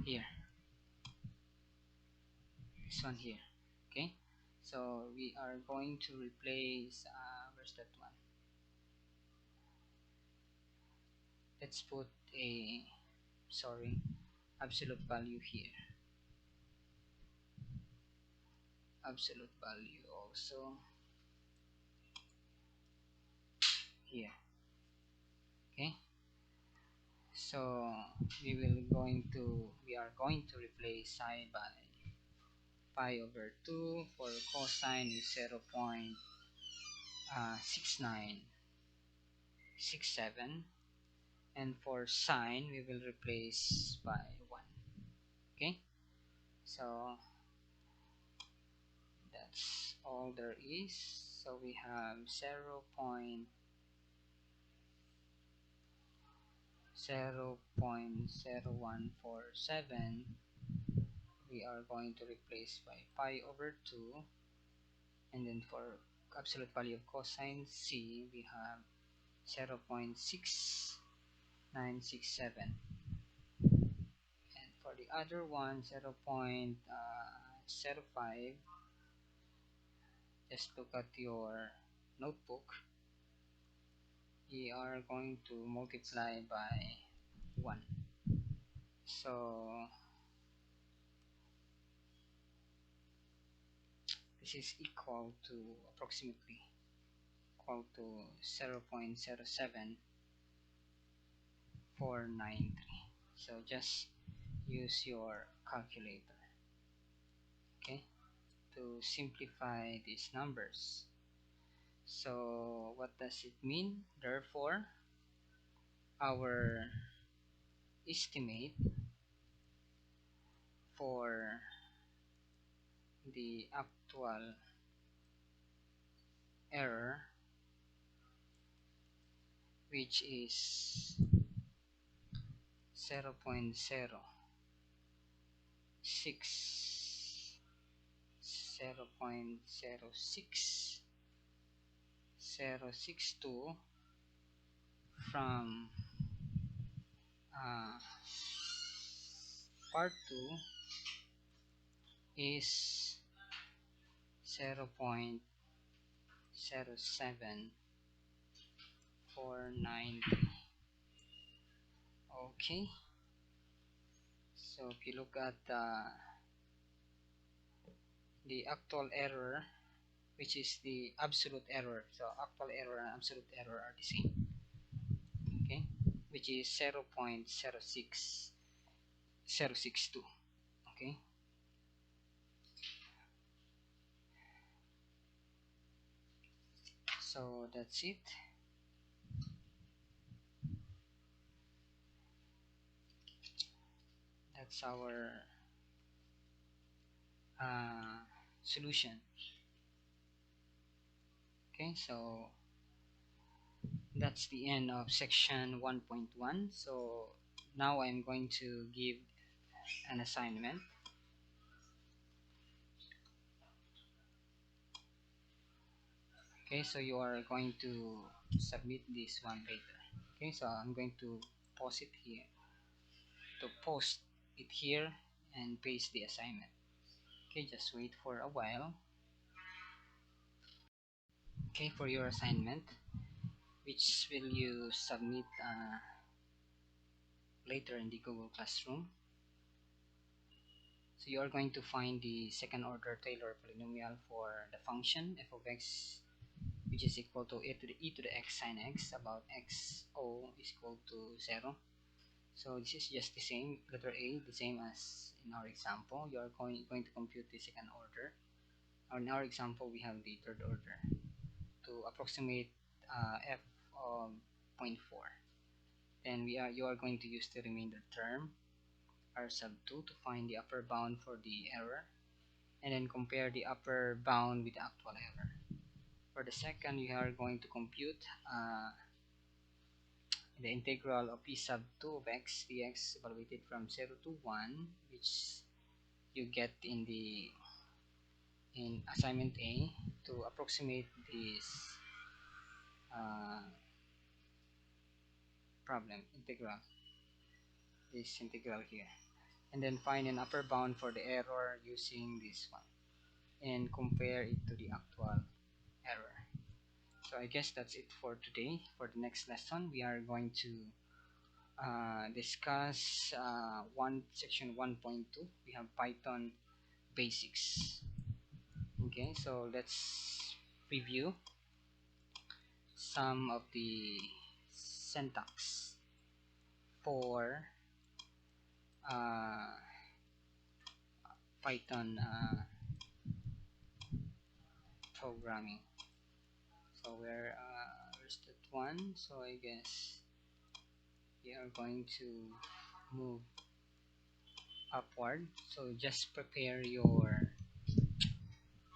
here this one here. Okay, so we are going to replace where's that one, let's put a absolute value here, absolute value also here. Okay, so we are going to replace psi by pi over 2. For cosine is 0.6967, and for sine we will replace by 1. Okay, so that's all there is. So we have 0.0147. We are going to replace by pi over 2, and then for absolute value of cosine c we have 0.6967, and for the other one 0.05. Just look at your notebook. We are going to multiply by 1. So this is equal to approximately equal to 0.07493. So just use your calculator, okay, to simplify these numbers. So what does it mean? Therefore, our estimate for the actual error, which is 0.06 0.06062 from uh, part 2 is 0.07493. Okay, so if you look at the actual error, which is the absolute error, so actual error and absolute error are the same, okay, which is 0.06062. Okay, so that's it. That's our uh, solution. Okay, so that's the end of section 1.1. So now I'm going to give an assignment. Okay, so you are going to submit this one later. Okay, so I'm going to post it here, and paste the assignment. Okay, just wait for a while. Okay, for your assignment, which will you submit later in the Google Classroom. So you are going to find the second order Taylor polynomial for the function f of x, which is equal to e to the x sine x about xo is equal to 0. So this is just the same, letter A, the same as in our example. You are going to compute the second order. In our example, we have the third order to approximate f of 0.4. Then you are going to use the remainder term r sub 2 to find the upper bound for the error, and then compare the upper bound with the actual error. For the second, you are going to compute the integral of e sub 2 of x dx evaluated from 0 to 1, which you get in assignment A, to approximate uh, this integral here, and then find an upper bound for the error using this one and compare it to the actual error. So I guess that's it for today. For the next lesson, we are going to discuss section 1.2. We have Python basics. Okay, so let's review some of the syntax for uh, Python programming. So where's that one? So I guess we are going to move upward. So just prepare your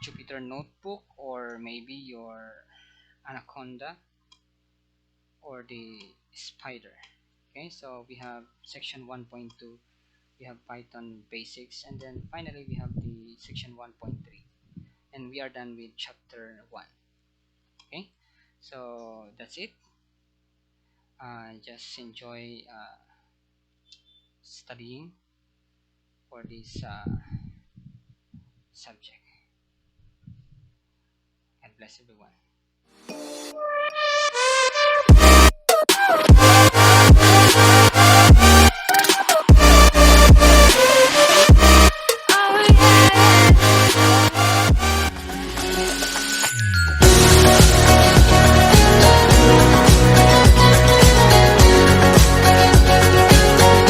Jupyter notebook, or maybe your Anaconda or the Spider. Okay, so we have section 1.2, we have Python basics, and then finally we have the section 1.3, and we are done with chapter 1. Okay, so that's it. Just enjoy studying for this subject. God bless everyone.